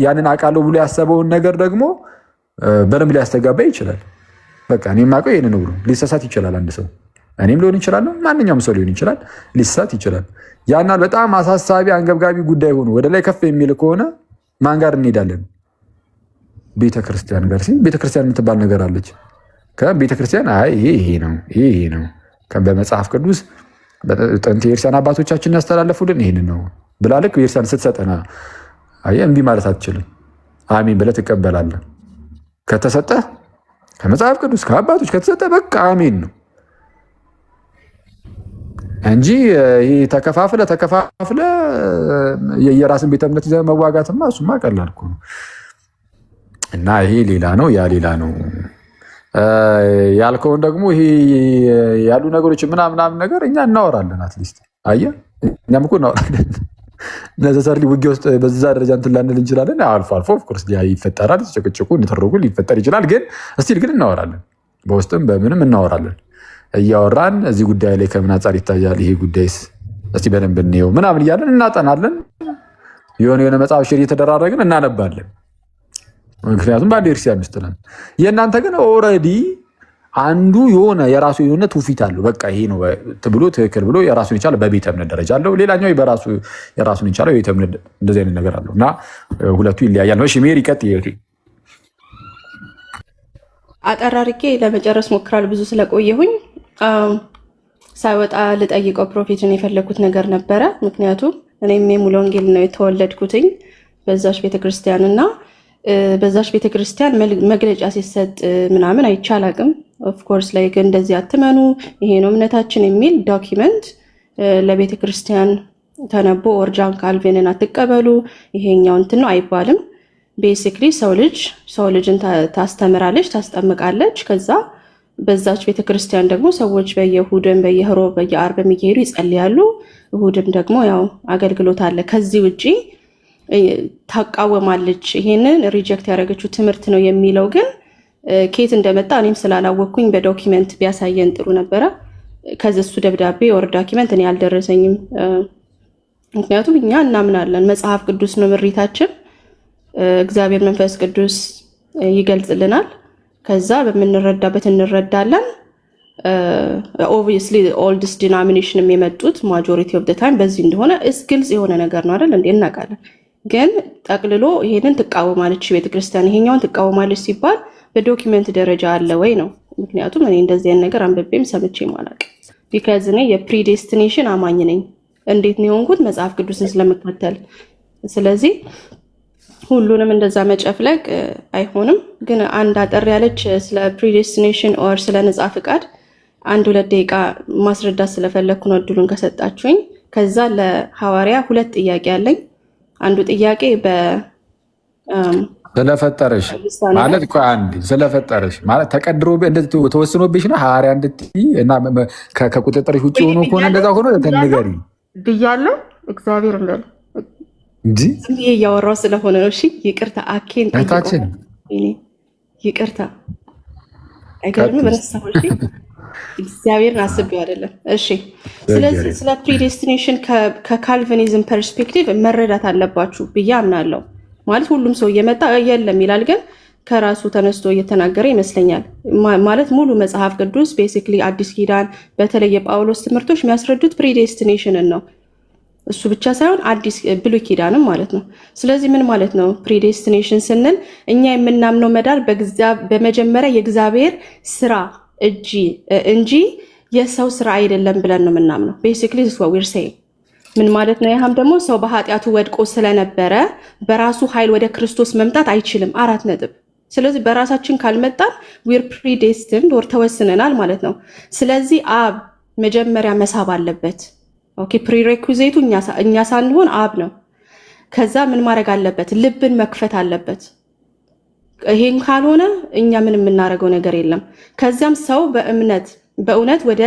ያንን አውቃለሁ ብሎ ያሰበውን ነገር ደግሞ በደንብ ሊያስተጋባ ይችላል። በቃ እኔ የማውቀው ይሄንን ነው ብሎ ሊሳሳት ይችላል አንድ ሰው። እኔም ሊሆን ይችላል፣ ማንኛውም ሰው ሊሆን ይችላል፣ ሊሳሳት ይችላል። ያናል በጣም አሳሳቢ አንገብጋቢ ጉዳይ ሆኖ ወደ ላይ ከፍ የሚል ከሆነ ማን ጋር እንሄዳለን? ቤተክርስቲያን ጋር። ቤተክርስቲያን የምትባል ነገር አለች። ከቤተክርስቲያን አይ ይሄ ነው በመጽሐፍ ቅዱስ ጥንት የኤርሲያን አባቶቻችን ያስተላለፉልን ይህንን ነው ብላ ልክ ኤርሲያን ስትሰጠና እምቢ ማለት አትችልም። አሚን ብለህ ትቀበላለህ። ከተሰጠህ ከመጽሐፍ ቅዱስ ከአባቶች ከተሰጠ በቃ አሚን ነው እንጂ ተከፋፍለ የራስን ቤተ እምነት ይዘህ መዋጋትማ እሱማ ቀላል እኮ ነው። እና ይሄ ሌላ ነው ያ ሌላ ነው ያልከውን ደግሞ ይሄ ያሉ ነገሮች ምናምን ነገር እኛ እናወራለን። አትሊስት አየህ እኛም እኮ እናወራለን። ነሰሰርሊ ውጊያ ውስጥ በዛ ደረጃ እንትን ላንል እንችላለን። አልፎ አልፎ ኦፍኮርስ ይፈጠራል፣ ጭቅጭቁ ንትርጉ ሊፈጠር ይችላል። ግን እስቲል ግን እናወራለን፣ በውስጥም በምንም እናወራለን። እያወራን እዚህ ጉዳይ ላይ ከምን አንጻር ይታያል ይሄ ጉዳይስ እስቲ በደንብ እንየው ምናምን እያለን እናጠናለን። የሆነ መጽሐፍ ሼር እየተደራረግን እናነባለን። ምክንያቱም በአንድ ክርስቲያን ውስጥ ነን። የእናንተ ግን ኦልሬዲ አንዱ የሆነ የራሱ የሆነ ትውፊት አለው። በቃ ይሄ ነው ብሎ ትክክል ብሎ የራሱን የቻለ በቤተ እምነት ደረጃ አለው። ሌላኛው በራሱ የራሱን የቻለ የቤተ እምነት እንደዚህ አይነት ነገር አለው እና ሁለቱ ይለያያል። እሺ ሜሪ ቀጥ አጠራርጌ ለመጨረስ ሞክራል። ብዙ ስለቆየሁኝ ሳይወጣ ልጠይቀው ፕሮፌትን የፈለግኩት ነገር ነበረ። ምክንያቱም እኔም የሙሉ ወንጌል ነው የተወለድኩትኝ በዛች ቤተክርስቲያን እና በዛች ቤተክርስቲያን መግለጫ ሲሰጥ ምናምን አይቻል አቅም ኦፍኮርስ ላይ ግን እንደዚህ አትመኑ ይሄ ነው እምነታችን የሚል ዶኪመንት ለቤተክርስቲያን ተነቦ ኦርጃን ካልቪንን አትቀበሉ ይሄኛው እንትን ነው አይባልም። ቤሲክሊ ሰው ልጅን ታስተምራለች፣ ታስጠምቃለች። ከዛ በዛች ቤተክርስቲያን ደግሞ ሰዎች በየእሁድም በየሮብ በየአርብም እየሄዱ ይጸልያሉ። እሁድም ደግሞ ያው አገልግሎት አለ። ከዚህ ውጪ ታቃወማለች። ይሄንን ሪጀክት ያደረገችው ትምህርት ነው የሚለው ግን ኬት እንደመጣ እኔም ስላላወቅኩኝ በዶኪመንት ቢያሳየን ጥሩ ነበረ። ከዚህ እሱ ደብዳቤ ወር ዶኪመንት እኔ አልደረሰኝም። ምክንያቱም እኛ እናምናለን መጽሐፍ ቅዱስ ነው ምሪታችን፣ እግዚአብሔር መንፈስ ቅዱስ ይገልጽልናል። ከዛ በምንረዳበት እንረዳለን። ኦብቪየስሊ ኦልድስ ዲኖሚኔሽንም የመጡት ማጆሪቲ ኦፍ ዘ ታይም በዚህ እንደሆነ ግልጽ የሆነ ነገር ነው አይደል እንዴ? እናውቃለን። ግን ጠቅልሎ ይሄንን ትቃወማለች ቤተክርስቲያን ይሄኛውን ትቃወማለች ሲባል በዶኪመንት ደረጃ አለ ወይ ነው። ምክንያቱም እኔ እንደዚህ አይነት ነገር አንብቤም ሰምቼም አላውቅም። ቢካዝ እኔ የፕሪዴስቲኔሽን አማኝ ነኝ። እንዴት ነው የሆንኩት? መጽሐፍ ቅዱስን ስለምከተል። ስለዚህ ሁሉንም እንደዛ መጨፍለቅ አይሆንም። ግን አንድ አጠር ያለች ስለ ፕሪዴስቲኔሽን ኦር ስለ ነጻ ፍቃድ 1-2 ደቂቃ ማስረዳት ስለፈለግኩ ነው እድሉን ከሰጣችሁኝ። ከዛ ለሐዋርያ 2 ጥያቄ አለኝ። አንዱ ጥያቄ ስለፈጠረሽ ማለት እኮ አንድ ስለፈጠረሽ ማለት ተቀድሮ እንደዚህ ተወስኖብሽ ነው ሐዋርያ እንድትይ እና ከቁጥጥርሽ ውጭ ሆኖ ከሆነ እንደዛ ሆኖ ተንገሪ ብያለሁ። እግዚአብሔር እንደለ እንጂ ይሄ እያወራው ስለሆነ ነው። እሺ ይቅርታ አኬን ታችን ይቅርታ አይገርምም? ረሳሁ። እሺ እግዚአብሔርን አስቤው አይደለም። እሺ ስለዚህ ስለ ፕሪዴስቲኔሽን ከካልቪኒዝም ፐርስፔክቲቭ መረዳት አለባችሁ ብዬ አምናለሁ። ማለት ሁሉም ሰው እየመጣ የለም ይላል፣ ግን ከራሱ ተነስቶ እየተናገረ ይመስለኛል። ማለት ሙሉ መጽሐፍ ቅዱስ ቤሲክሊ አዲስ ኪዳን በተለይ የጳውሎስ ትምህርቶች የሚያስረዱት ፕሪዴስቲኔሽንን ነው። እሱ ብቻ ሳይሆን አዲስ ብሉይ ኪዳንም ማለት ነው። ስለዚህ ምን ማለት ነው ፕሪዴስቲኔሽን ስንል? እኛ የምናምነው መዳን በመጀመሪያ የእግዚአብሔር ስራ እንጂ የሰው ስራ አይደለም ብለን ነው የምናምነው። ቤሲክሊ ዊር ሴይ ምን ማለት ነው? ያህም ደግሞ ሰው በኃጢአቱ ወድቆ ስለነበረ በራሱ ኃይል ወደ ክርስቶስ መምጣት አይችልም። 4 ነጥብ። ስለዚህ በራሳችን ካልመጣን ዊር ፕሪዴስቲንድ ወር ተወስነናል ማለት ነው። ስለዚህ አብ መጀመሪያ መሳብ አለበት። ኦኬ ፕሪሬኩዚቱ እኛ ሳንሆን አብ ነው። ከዛ ምን ማድረግ አለበት? ልብን መክፈት አለበት። ይሄን ካልሆነ እኛ ምን የምናደርገው ነገር የለም። ከዚያም ሰው በእውነት ወደ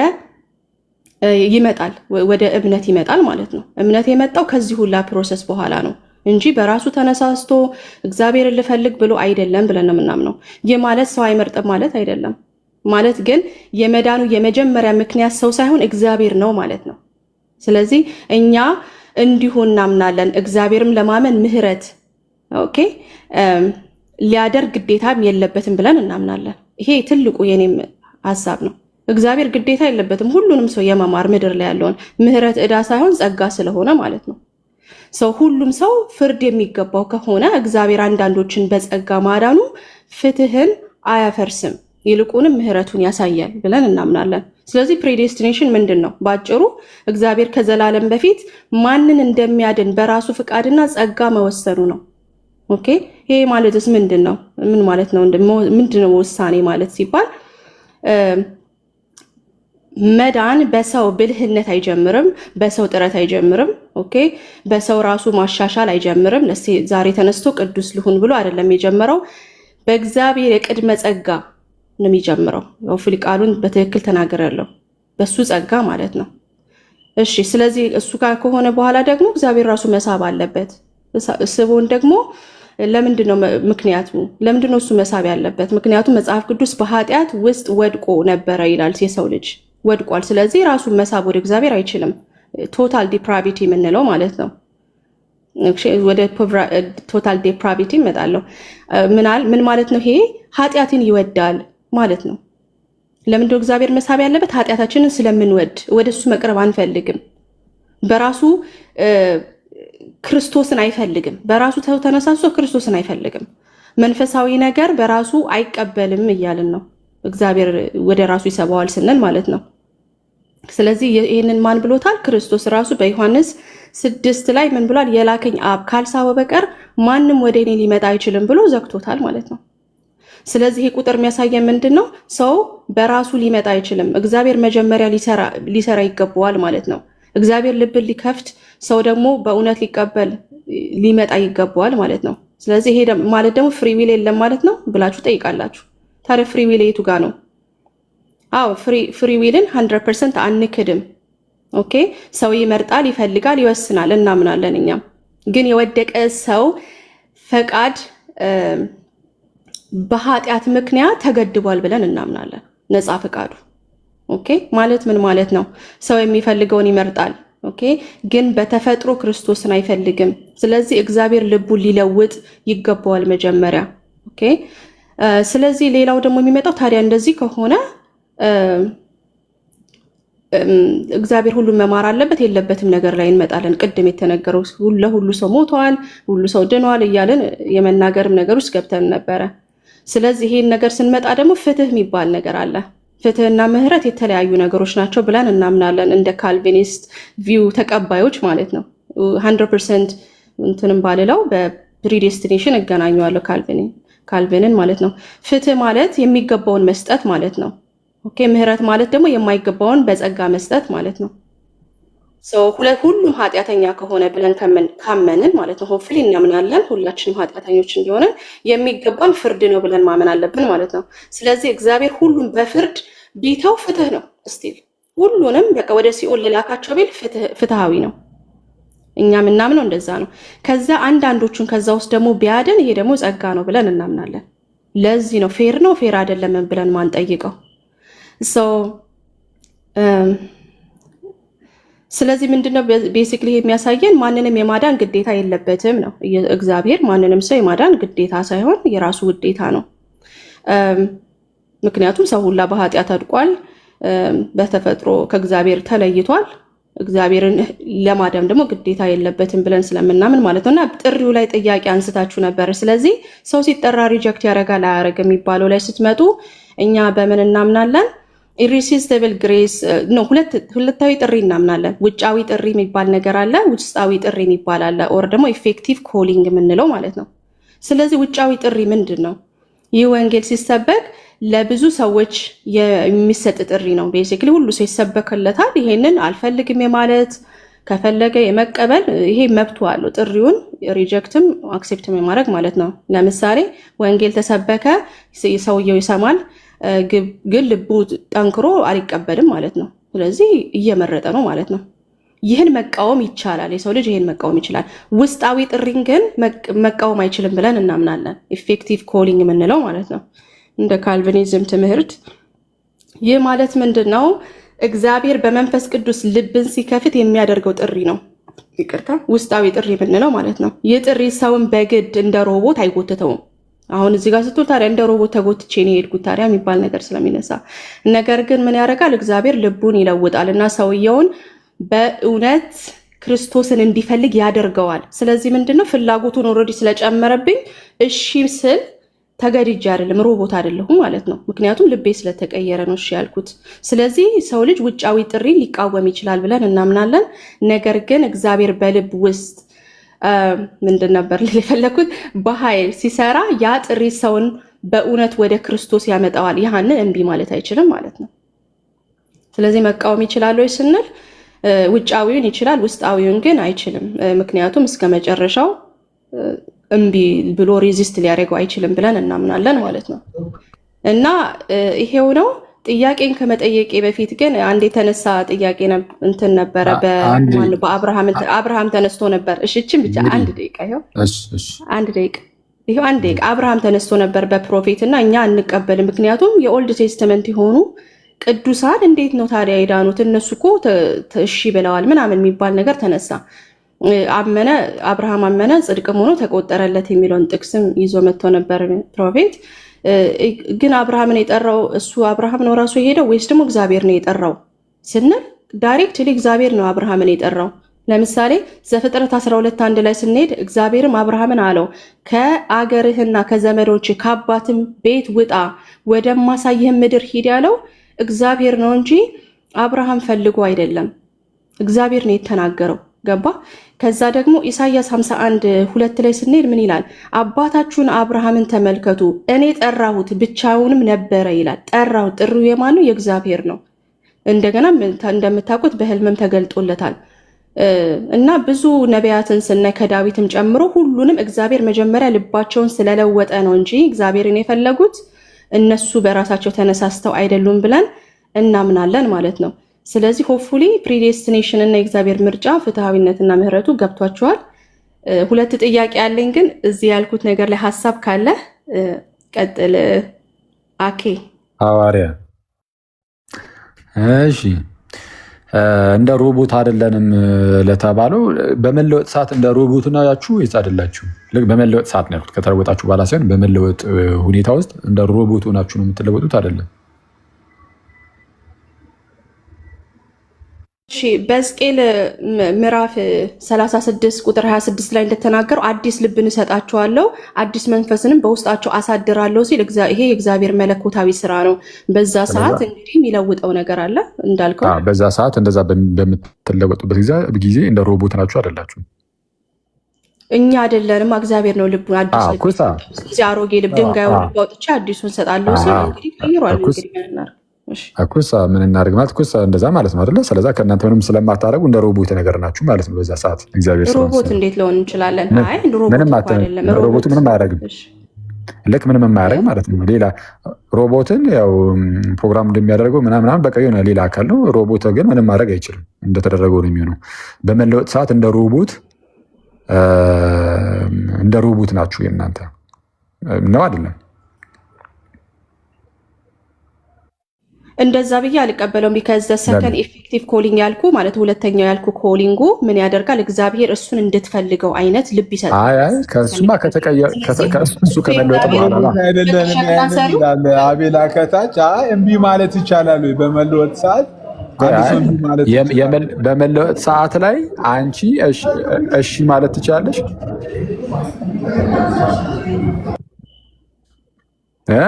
እምነት ይመጣል ማለት ነው። እምነት የመጣው ከዚህ ሁላ ፕሮሰስ በኋላ ነው እንጂ በራሱ ተነሳስቶ እግዚአብሔርን ልፈልግ ብሎ አይደለም ብለን ነው የምናምነው። ይህ ማለት ሰው አይመርጥም ማለት አይደለም። ማለት ግን የመዳኑ የመጀመሪያ ምክንያት ሰው ሳይሆን እግዚአብሔር ነው ማለት ነው። ስለዚህ እኛ እንዲሁ እናምናለን። እግዚአብሔርም ለማመን ምህረት ሊያደርግ ግዴታም የለበትም ብለን እናምናለን። ይሄ ትልቁ የኔም ሀሳብ ነው። እግዚአብሔር ግዴታ የለበትም ሁሉንም ሰው የመማር ምድር ላይ ያለውን ምህረት ዕዳ ሳይሆን ጸጋ ስለሆነ ማለት ነው። ሁሉም ሰው ፍርድ የሚገባው ከሆነ እግዚአብሔር አንዳንዶችን በጸጋ ማዳኑ ፍትህን አያፈርስም፣ ይልቁንም ምህረቱን ያሳያል ብለን እናምናለን። ስለዚህ ፕሪዴስቲኔሽን ምንድን ነው? ባጭሩ እግዚአብሔር ከዘላለም በፊት ማንን እንደሚያድን በራሱ ፍቃድና ጸጋ መወሰኑ ነው። ኦኬ ይሄ ማለትስ ምንድን ነው? ምን ማለት ነው? ምንድነው ውሳኔ ማለት ሲባል መዳን በሰው ብልህነት አይጀምርም፣ በሰው ጥረት አይጀምርም። ኦኬ በሰው ራሱ ማሻሻል አይጀምርም። ዛሬ ተነስቶ ቅዱስ ልሁን ብሎ አይደለም የጀመረው። በእግዚአብሔር የቅድመ ጸጋ ነው የሚጀምረው። ቃሉን በትክክል ተናገራለሁ። በሱ ጸጋ ማለት ነው። እሺ ስለዚህ እሱ ጋር ከሆነ በኋላ ደግሞ እግዚአብሔር ራሱ መሳብ አለበት። ስቦን ደግሞ ለምንድነው ምክንያቱ? ለምንድነው እሱ መሳብ ያለበት? ምክንያቱም መጽሐፍ ቅዱስ በኃጢአት ውስጥ ወድቆ ነበረ ይላል። የሰው ልጅ ወድቋል። ስለዚህ ራሱን መሳብ ወደ እግዚአብሔር አይችልም። ቶታል ዲፕራቪቲ የምንለው ማለት ነው። ወደ ቶታል ዲፕራቪቲ እመጣለሁ። ምን ማለት ነው? ይሄ ኃጢአትን ይወዳል ማለት ነው። ለምንድነው እግዚአብሔር መሳብ ያለበት? ኃጢአታችንን ስለምንወድ ወደ እሱ መቅረብ አንፈልግም። በራሱ ክርስቶስን አይፈልግም። በራሱ ተነሳስቶ ክርስቶስን አይፈልግም። መንፈሳዊ ነገር በራሱ አይቀበልም እያልን ነው። እግዚአብሔር ወደ ራሱ ይሰባዋል ስንል ማለት ነው። ስለዚህ ይህንን ማን ብሎታል? ክርስቶስ ራሱ በዮሐንስ 6 ላይ ምን ብሏል? የላከኝ አብ ካልሳበ በቀር ማንም ወደ እኔ ሊመጣ አይችልም ብሎ ዘግቶታል ማለት ነው። ስለዚህ ይሄ ቁጥር የሚያሳየን ምንድን ነው? ሰው በራሱ ሊመጣ አይችልም። እግዚአብሔር መጀመሪያ ሊሰራ ይገባዋል ማለት ነው። እግዚአብሔር ልብን ሊከፍት፣ ሰው ደግሞ በእውነት ሊቀበል ሊመጣ ይገባዋል ማለት ነው። ስለዚህ ይሄ ማለት ደግሞ ፍሪ ዊል የለም ማለት ነው ብላችሁ ጠይቃላችሁ። ታዲያ ፍሪ ዊል የቱ ጋር ነው? አዎ ፍሪ ዊልን 100% አንክድም። ኦኬ ሰው ይመርጣል፣ ይፈልጋል፣ ይወስናል፣ እናምናለን። እኛም ግን የወደቀ ሰው ፈቃድ በኃጢአት ምክንያት ተገድቧል ብለን እናምናለን። ነፃ ፈቃዱ ኦኬ ማለት ምን ማለት ነው? ሰው የሚፈልገውን ይመርጣል። ኦኬ ግን በተፈጥሮ ክርስቶስን አይፈልግም። ስለዚህ እግዚአብሔር ልቡን ሊለውጥ ይገባዋል መጀመሪያ። ኦኬ ስለዚህ ሌላው ደግሞ የሚመጣው ታዲያ እንደዚህ ከሆነ እግዚአብሔር ሁሉን መማር አለበት የለበትም ነገር ላይ እንመጣለን። ቅድም የተነገረው ለሁሉ ሰው ሞተዋል፣ ሁሉ ሰው ድኗል እያለን የመናገርም ነገር ውስጥ ገብተን ነበረ። ስለዚህ ይሄን ነገር ስንመጣ ደግሞ ፍትህ የሚባል ነገር አለ። ፍትህና ምህረት የተለያዩ ነገሮች ናቸው ብለን እናምናለን። እንደ ካልቪኒስት ቪው ተቀባዮች ማለት ነው። 100% እንትንም ባልለው በፕሪዴስቲኔሽን እገናኘዋለሁ ካልቪንን ማለት ነው። ፍትህ ማለት የሚገባውን መስጠት ማለት ነው። ኦኬ ምህረት ማለት ደግሞ የማይገባውን በጸጋ መስጠት ማለት ነው። ሁሉም ኃጢአተኛ ከሆነ ብለን ካመንን ማለት ነው ሆፕፉሊ እናምናለን ሁላችንም ኃጢአተኞች እንደሆነ የሚገባን ፍርድ ነው ብለን ማመን አለብን ማለት ነው። ስለዚህ እግዚአብሔር ሁሉም በፍርድ ቢተው ፍትህ ነው። እስቲል ሁሉንም በቃ ወደ ሲኦል ልላካቸው ቢል ፍትሃዊ ነው። እኛ ምናምነው እንደዛ ነው። ከዛ አንዳንዶቹን ከዛ ውስጥ ደግሞ ቢያድን ይሄ ደግሞ ጸጋ ነው ብለን እናምናለን። ለዚህ ነው ፌር ነው ፌር አይደለም ብለን ማንጠይቀው። ስለዚህ ምንድነው ቤሲክሊ የሚያሳየን ማንንም የማዳን ግዴታ የለበትም ነው። እግዚአብሔር ማንንም ሰው የማዳን ግዴታ ሳይሆን የራሱ ውዴታ ነው። ምክንያቱም ሰው ሁላ በኃጢአት አድቋል፣ በተፈጥሮ ከእግዚአብሔር ተለይቷል። እግዚአብሔርን ለማዳን ደግሞ ግዴታ የለበትም ብለን ስለምናምን ማለት ነውና ጥሪው ላይ ጥያቄ አንስታችሁ ነበር። ስለዚህ ሰው ሲጠራ ሪጀክት ያደርጋል አያደርግም የሚባለው ላይ ስትመጡ እኛ በምን እናምናለን? ኢሪሲስቲብል ግሬስ ነው። ሁለታዊ ጥሪ እናምናለን። ውጫዊ ጥሪ የሚባል ነገር አለ፣ ውስጣዊ ጥሪ የሚባል አለ። ኦር ደግሞ ኢፌክቲቭ ኮሊንግ የምንለው ማለት ነው። ስለዚህ ውጫዊ ጥሪ ምንድን ነው? ይህ ወንጌል ሲሰበክ ለብዙ ሰዎች የሚሰጥ ጥሪ ነው። ቤሲክሊ ሁሉ ሰው ይሰበክለታል። ይሄንን አልፈልግም የማለት ከፈለገ የመቀበል ይሄ መብቱ አለው። ጥሪውን ሪጀክትም አክሴፕትም የማድረግ ማለት ነው። ለምሳሌ ወንጌል ተሰበከ፣ ሰውየው ይሰማል፣ ግን ልቡ ጠንክሮ አልቀበልም ማለት ነው። ስለዚህ እየመረጠ ነው ማለት ነው። ይህን መቃወም ይቻላል። የሰው ልጅ ይህን መቃወም ይችላል። ውስጣዊ ጥሪን ግን መቃወም አይችልም ብለን እናምናለን። ኢፌክቲቭ ኮሊንግ የምንለው ማለት ነው እንደ ካልቪኒዝም ትምህርት። ይህ ማለት ምንድን ነው? እግዚአብሔር በመንፈስ ቅዱስ ልብን ሲከፍት የሚያደርገው ጥሪ ነው። ይቅርታ፣ ውስጣዊ ጥሪ የምንለው ማለት ነው። ይህ ጥሪ ሰውን በግድ እንደ ሮቦት አይጎትተውም። አሁን እዚህ ጋር ስትል ታዲያ እንደ ሮቦት ተጎትቼ ነው የሄድኩት ታዲያ የሚባል ነገር ስለሚነሳ፣ ነገር ግን ምን ያደርጋል? እግዚአብሔር ልቡን ይለውጣል እና ሰውየውን በእውነት ክርስቶስን እንዲፈልግ ያደርገዋል። ስለዚህ ምንድነው ፍላጎቱን ኦልሬዲ ስለጨመረብኝ እሺ ስል ተገድጄ አይደለም፣ ሮቦት አይደለሁም ማለት ነው። ምክንያቱም ልቤ ስለተቀየረ ነው እሺ ያልኩት። ስለዚህ ሰው ልጅ ውጫዊ ጥሪ ሊቃወም ይችላል ብለን እናምናለን። ነገር ግን እግዚአብሔር በልብ ውስጥ ምንድን ነበር የፈለኩት በኃይል ሲሰራ ያ ጥሪ ሰውን በእውነት ወደ ክርስቶስ ያመጣዋል። ያንን እምቢ ማለት አይችልም ማለት ነው። ስለዚህ መቃወም ይችላል ወይ ስንል ውጫዊውን ይችላል፣ ውስጣዊውን ግን አይችልም። ምክንያቱም እስከ መጨረሻው እምቢ ብሎ ሬዚስት ሊያደርገው አይችልም ብለን እናምናለን ማለት ነው። እና ይሄው ነው ጥያቄን ከመጠየቄ በፊት ግን አንድ የተነሳ ጥያቄ እንትን ነበረ በአብርሃም ተነስቶ ነበር። እሺ እችን ብቻ አንድ ደቂቃ አንድ ደቂቃ አብርሃም ተነስቶ ነበር በፕሮፌት እና እኛ አንቀበልም። ምክንያቱም የኦልድ ቴስተመንት የሆኑ ቅዱሳን እንዴት ነው ታዲያ የዳኑት? እነሱ እኮ እሺ ብለዋል ምናምን የሚባል ነገር ተነሳ። አመነ፣ አብርሃም አመነ ጽድቅም ሆኖ ተቆጠረለት የሚለውን ጥቅስም ይዞ መጥቶ ነበር ፕሮፌት። ግን አብርሃምን የጠራው እሱ አብርሃም ነው ራሱ የሄደው ወይስ ደግሞ እግዚአብሔር ነው የጠራው ስንል ዳይሬክትሊ እግዚአብሔር ነው አብርሃምን የጠራው። ለምሳሌ ዘፍጥረት 12:1 ላይ ስንሄድ እግዚአብሔርም አብርሃምን አለው ከአገርህና ከዘመዶች ከአባትም ቤት ውጣ ወደማሳይህም ምድር ሂድ ያለው እግዚአብሔር ነው እንጂ አብርሃም ፈልጎ አይደለም። እግዚአብሔር ነው የተናገረው። ገባ? ከዛ ደግሞ ኢሳይያስ 51:2 ላይ ስንሄድ ምን ይላል? አባታችሁን አብርሃምን ተመልከቱ እኔ ጠራሁት ብቻውንም ነበረ ይላል። ጠራሁት፣ ጥሪው የማን ነው? የእግዚአብሔር ነው። እንደገና እንደምታውቁት በህልምም ተገልጦለታል። እና ብዙ ነቢያትን ስናይ ከዳዊትም ጨምሮ ሁሉንም እግዚአብሔር መጀመሪያ ልባቸውን ስለለወጠ ነው እንጂ እግዚአብሔርን የፈለጉት እነሱ በራሳቸው ተነሳስተው አይደሉም ብለን እናምናለን ማለት ነው። ስለዚህ ሆፕፉሊ ፕሪዴስቲኔሽን እና የእግዚአብሔር ምርጫ ፍትሐዊነትና ምህረቱ ገብቷቸዋል። ሁለት ጥያቄ ያለኝ ግን እዚህ ያልኩት ነገር ላይ ሀሳብ ካለ ቀጥል። አኬ ሐዋርያ እሺ፣ እንደ ሮቦት አይደለንም ለተባለው በመለወጥ ሰዓት እንደ ሮቦት ናችሁ ወይስ አይደላችሁ? በመለወጥ ሰዓት ነው ያልኩት፣ ከተለወጣችሁ በኋላ ሳይሆን በመለወጥ ሁኔታ ውስጥ እንደ ሮቦት ናችሁ ነው የምትለወጡት አይደለም? እሺ በሕዝቅኤል ምዕራፍ 36 ቁጥር 26 ላይ እንደተናገረው አዲስ ልብን እሰጣቸዋለሁ አዲስ መንፈስንም በውስጣቸው አሳድራለሁ ሲል ይሄ የእግዚአብሔር መለኮታዊ ስራ ነው። በዛ ሰዓት እንግዲህ የሚለውጠው ነገር አለ እንዳልከው። በዛ ሰዓት እንደዛ በምትለወጡበት ጊዜ እንደ ሮቦት ናችሁ አይደላችሁ? እኛ አይደለንም፣ እግዚአብሔር ነው ልቡን አዲስ ልብ። ስለዚህ አሮጌ ልብ ድንጋዩን ልብ አውጥቼ አዲሱን እሰጣለሁ ሲል እንግዲህ ቀይሯል። እንግዲህ አኩሳ ምን እናድርግ ማለት ኩሳ እንደዛ ማለት ነው አይደለ? ስለዛ ከእናንተ ምንም ስለማታደርጉ እንደ ሮቦት ነገር ናችሁ ማለት ነው። በዛ ሰዓት እግዚአብሔር ሮቦት እንዴት ሊሆን እንችላለን? አይ ሮቦቱ ምንም አያደርግም። ልክ ምንም የማያደርግ ማለት ነው። ሌላ ሮቦትን ያው ፕሮግራም እንደሚያደርገው ምናምን በቃ የሆነ ሌላ አካል ነው። ሮቦት ግን ምንም ማድረግ አይችልም። እንደተደረገው ነው የሚሆነው። በመለወጥ ሰዓት እንደ ሮቦት ናችሁ የእናንተ ነው አይደለም? እንደዛ ብዬ አልቀበለውም። ቢካዝ ዘ ሰከንድ ኢፌክቲቭ ኮሊንግ ያልኩ ማለት ሁለተኛው ያልኩ ኮሊንጉ ምን ያደርጋል? እግዚአብሔር እሱን እንድትፈልገው አይነት ልብ ይሰጣል። አይ ከእሱማ ከእሱ ከመለወጥ በኋላ አይደለም። አቤላ ከታች እምቢ ማለት ይቻላል ወይ? በመለወጥ ሰዓት በመለወጥ ሰዓት ላይ አንቺ እሺ ማለት ትችላለሽ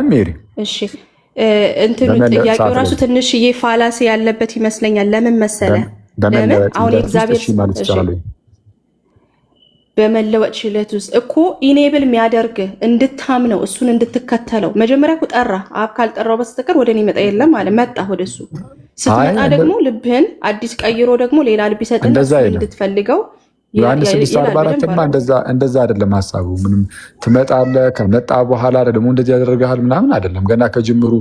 ሜሪ? እሺ እንትኑ ጥያቄው ራሱ ትንሽዬ ፋላሲ ያለበት ይመስለኛል። ለምን መሰለ? ለምን አሁን የእግዚአብሔር በመለወጥ ችለት ውስጥ እኮ ኢኔብል የሚያደርግ እንድታምነው እሱን እንድትከተለው መጀመሪያ እኮ ጠራ። አብ ካልጠራው በስተቀር ወደ እኔ መጣ የለም አለ። መጣ ወደሱ ስትመጣ ደግሞ ልብህን አዲስ ቀይሮ ደግሞ ሌላ ልብ ይሰጥና እንድትፈልገው ዮሐንስ 6:44ማ እንደዛ አይደለም ሀሳቡ። ምንም ትመጣለህ ከመጣ በኋላ ደግሞ እንደዚህ ያደርግሃል ምናምን አይደለም። ገና ከጅምሩ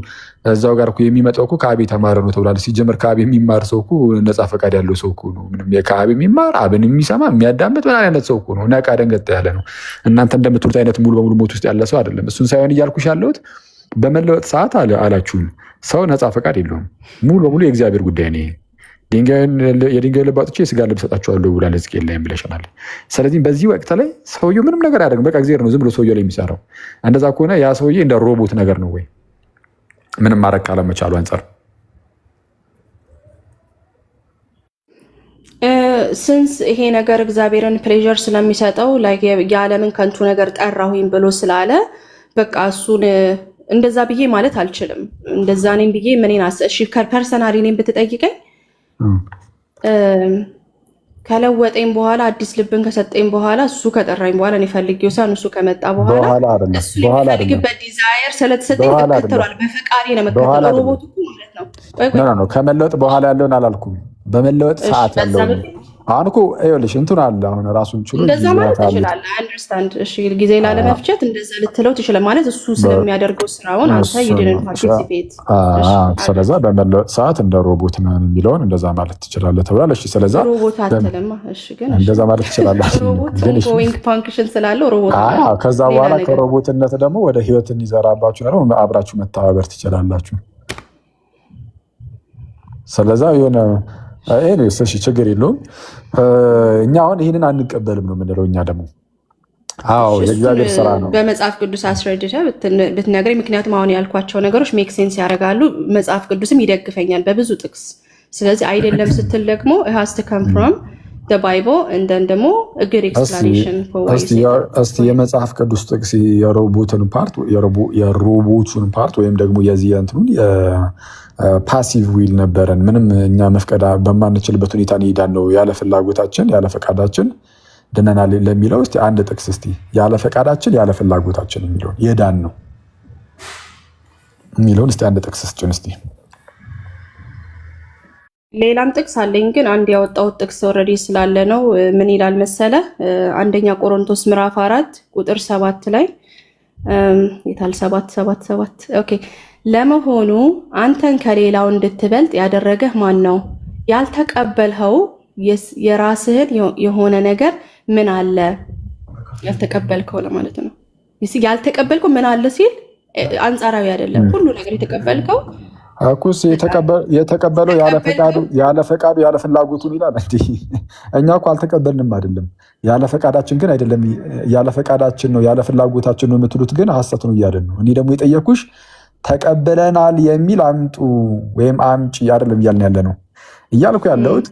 እዛው ጋር እኮ የሚመጣው እኮ ከአብ የተማረ ነው ተብሏል። ሲጀምር ከአብ የሚማር ሰው እኮ ነፃ ፈቃድ ያለው ሰው እኮ ነው። ምንም ከአብ የሚማር አብን የሚሰማ የሚያዳምጥ ምን አይነት ሰው እኮ ነው? ነቃ ደንገጥ ያለ ነው። እናንተ እንደምትሉት አይነት ሙሉ በሙሉ ሞት ውስጥ ያለ ሰው አይደለም። እሱን ሳይሆን እያልኩሽ ያለሁት በመለወጥ ሰዓት አላችሁን ሰው ነፃ ፈቃድ የለውም። ሙሉ በሙሉ የእግዚአብሔር ጉዳይ ነው። የድንጋይ ልብ አውጥቼ የስጋ ልብ ሰጣቸዋለሁ ብሏል ሕዝቅኤል ላይም ብለሽናል። ስለዚህ በዚህ ወቅት ላይ ሰውየው ምንም ነገር አያደርግም። በቃ እግዚአብሔር ነው ዝም ብሎ ሰውየው ላይ የሚሰራው። እንደዛ ከሆነ ያ ሰውዬ እንደ ሮቦት ነገር ነው ወይ? ምንም ማድረግ ካለመቻሉ አንጻር ስንስ ይሄ ነገር እግዚአብሔርን ፕሌዥር ስለሚሰጠው የዓለምን ከንቱ ነገር ጠራሁኝ ብሎ ስላለ በቃ እሱን እንደዛ ብዬ ማለት አልችልም። እንደዛ እኔም ብዬ ምኔን ፐርሰናሊ እኔም ብትጠይቀኝ ከለወጠኝ በኋላ አዲስ ልብን ከሰጠኝ በኋላ እሱ ከጠራኝ በኋላ እኔ ፈልጌው ሳይሆን እሱ ከመጣ በኋላ እሱ የሚፈልግበት ዲዛየር ስለተሰጠኝ ተከተሏል። በፈቃዴ ነው መከተለው። ሮቦት እኮ ማለት ነው። ከመለወጥ በኋላ ያለውን አላልኩም። በመለወጥ ሰዓት ያለው አሁን እኮ ይኸውልሽ እንትን አለ አሁን ራሱን ችሎ እንደዛ ማለት ትችላለህ። አንደርስታንድ እሺ፣ ጊዜ ላለመፍጀት እንደዛ ልትለው ትችላለህ ማለት እሱ ስለሚያደርገው ስራውን አንተ ይድንን ፓርቲሲፔት። ስለዛ በመለወጥ ሰዓት እንደ ሮቦት ነው የሚለውን እንደዛ ማለት ትችላለህ ተብሏል። እሺ፣ ስለዛ ሮቦት አትልማ። እሺ፣ ግን እንደዛ ማለት ትችላለህ። ሮቦት ኦንጎይንግ ፋንክሽን ስላለው ሮቦት ከዛ በኋላ ከሮቦትነት ደግሞ ወደ ህይወት እንዲዘራባችሁ ነው አብራችሁ መተባበር ትችላላችሁ። ስለዛ የሆነ እሺ ችግር የለውም። እኛ አሁን ይህንን አንቀበልም ነው የምንለው። እኛ ደግሞ የእግዚአብሔር ስራ ነው በመጽሐፍ ቅዱስ አስረድተህ ብትነግረኝ፣ ምክንያቱም አሁን ያልኳቸው ነገሮች ሜክ ሴንስ ያደርጋሉ፣ መጽሐፍ ቅዱስም ይደግፈኛል በብዙ ጥቅስ። ስለዚህ አይደለም ስትል ደግሞ has to come from the Bible and then ደግሞ a good explanation for what you say። እስቲ የመጽሐፍ ቅዱስ ጥቅስ የሮቦቱን ፓርት ወይም ደግሞ የዚህ እንትኑን ፓሲቭ ዊል ነበረን ምንም እኛ መፍቀድ በማንችልበት ሁኔታ እንሄዳን ነው ያለ ፍላጎታችን ያለ ፈቃዳችን ድነናል ለሚለው እስቲ አንድ ጥቅስ እስቲ ያለ ፈቃዳችን ያለ ፍላጎታችን የሚለውን የዳን ነው የሚለውን እስቲ አንድ ጥቅስ ስጭን እስቲ። ሌላም ጥቅስ አለኝ ግን አንድ ያወጣሁት ጥቅስ ኦልሬዲ ስላለ ነው። ምን ይላል መሰለ? አንደኛ ቆሮንቶስ ምዕራፍ 4 ቁጥር 7 ላይ የታል 7 ኦኬ። ለመሆኑ አንተን ከሌላው እንድትበልጥ ያደረገህ ማን ነው? ያልተቀበልኸው የራስህን የሆነ ነገር ምን አለ? ያልተቀበልከው ለማለት ነው። ያልተቀበልከው ምን አለ ሲል አንጻራዊ አይደለም። ሁሉ ነገር የተቀበልከው አኩስ የተቀበለው ያለ ፈቃዱ ያለ ፍላጎቱን ይላል። እኛ እኮ አልተቀበልንም አይደለም፣ ያለ ፈቃዳችን ግን አይደለም። ያለ ፈቃዳችን ነው ያለ ፍላጎታችን ነው የምትሉት ግን ሐሰት ነው እያለን ነው። እኔ ደግሞ የጠየኩሽ ተቀበለናል የሚል አምጡ ወይም አምጪ አይደለም እያልን ያለ ነው። እያልኩ ያለሁት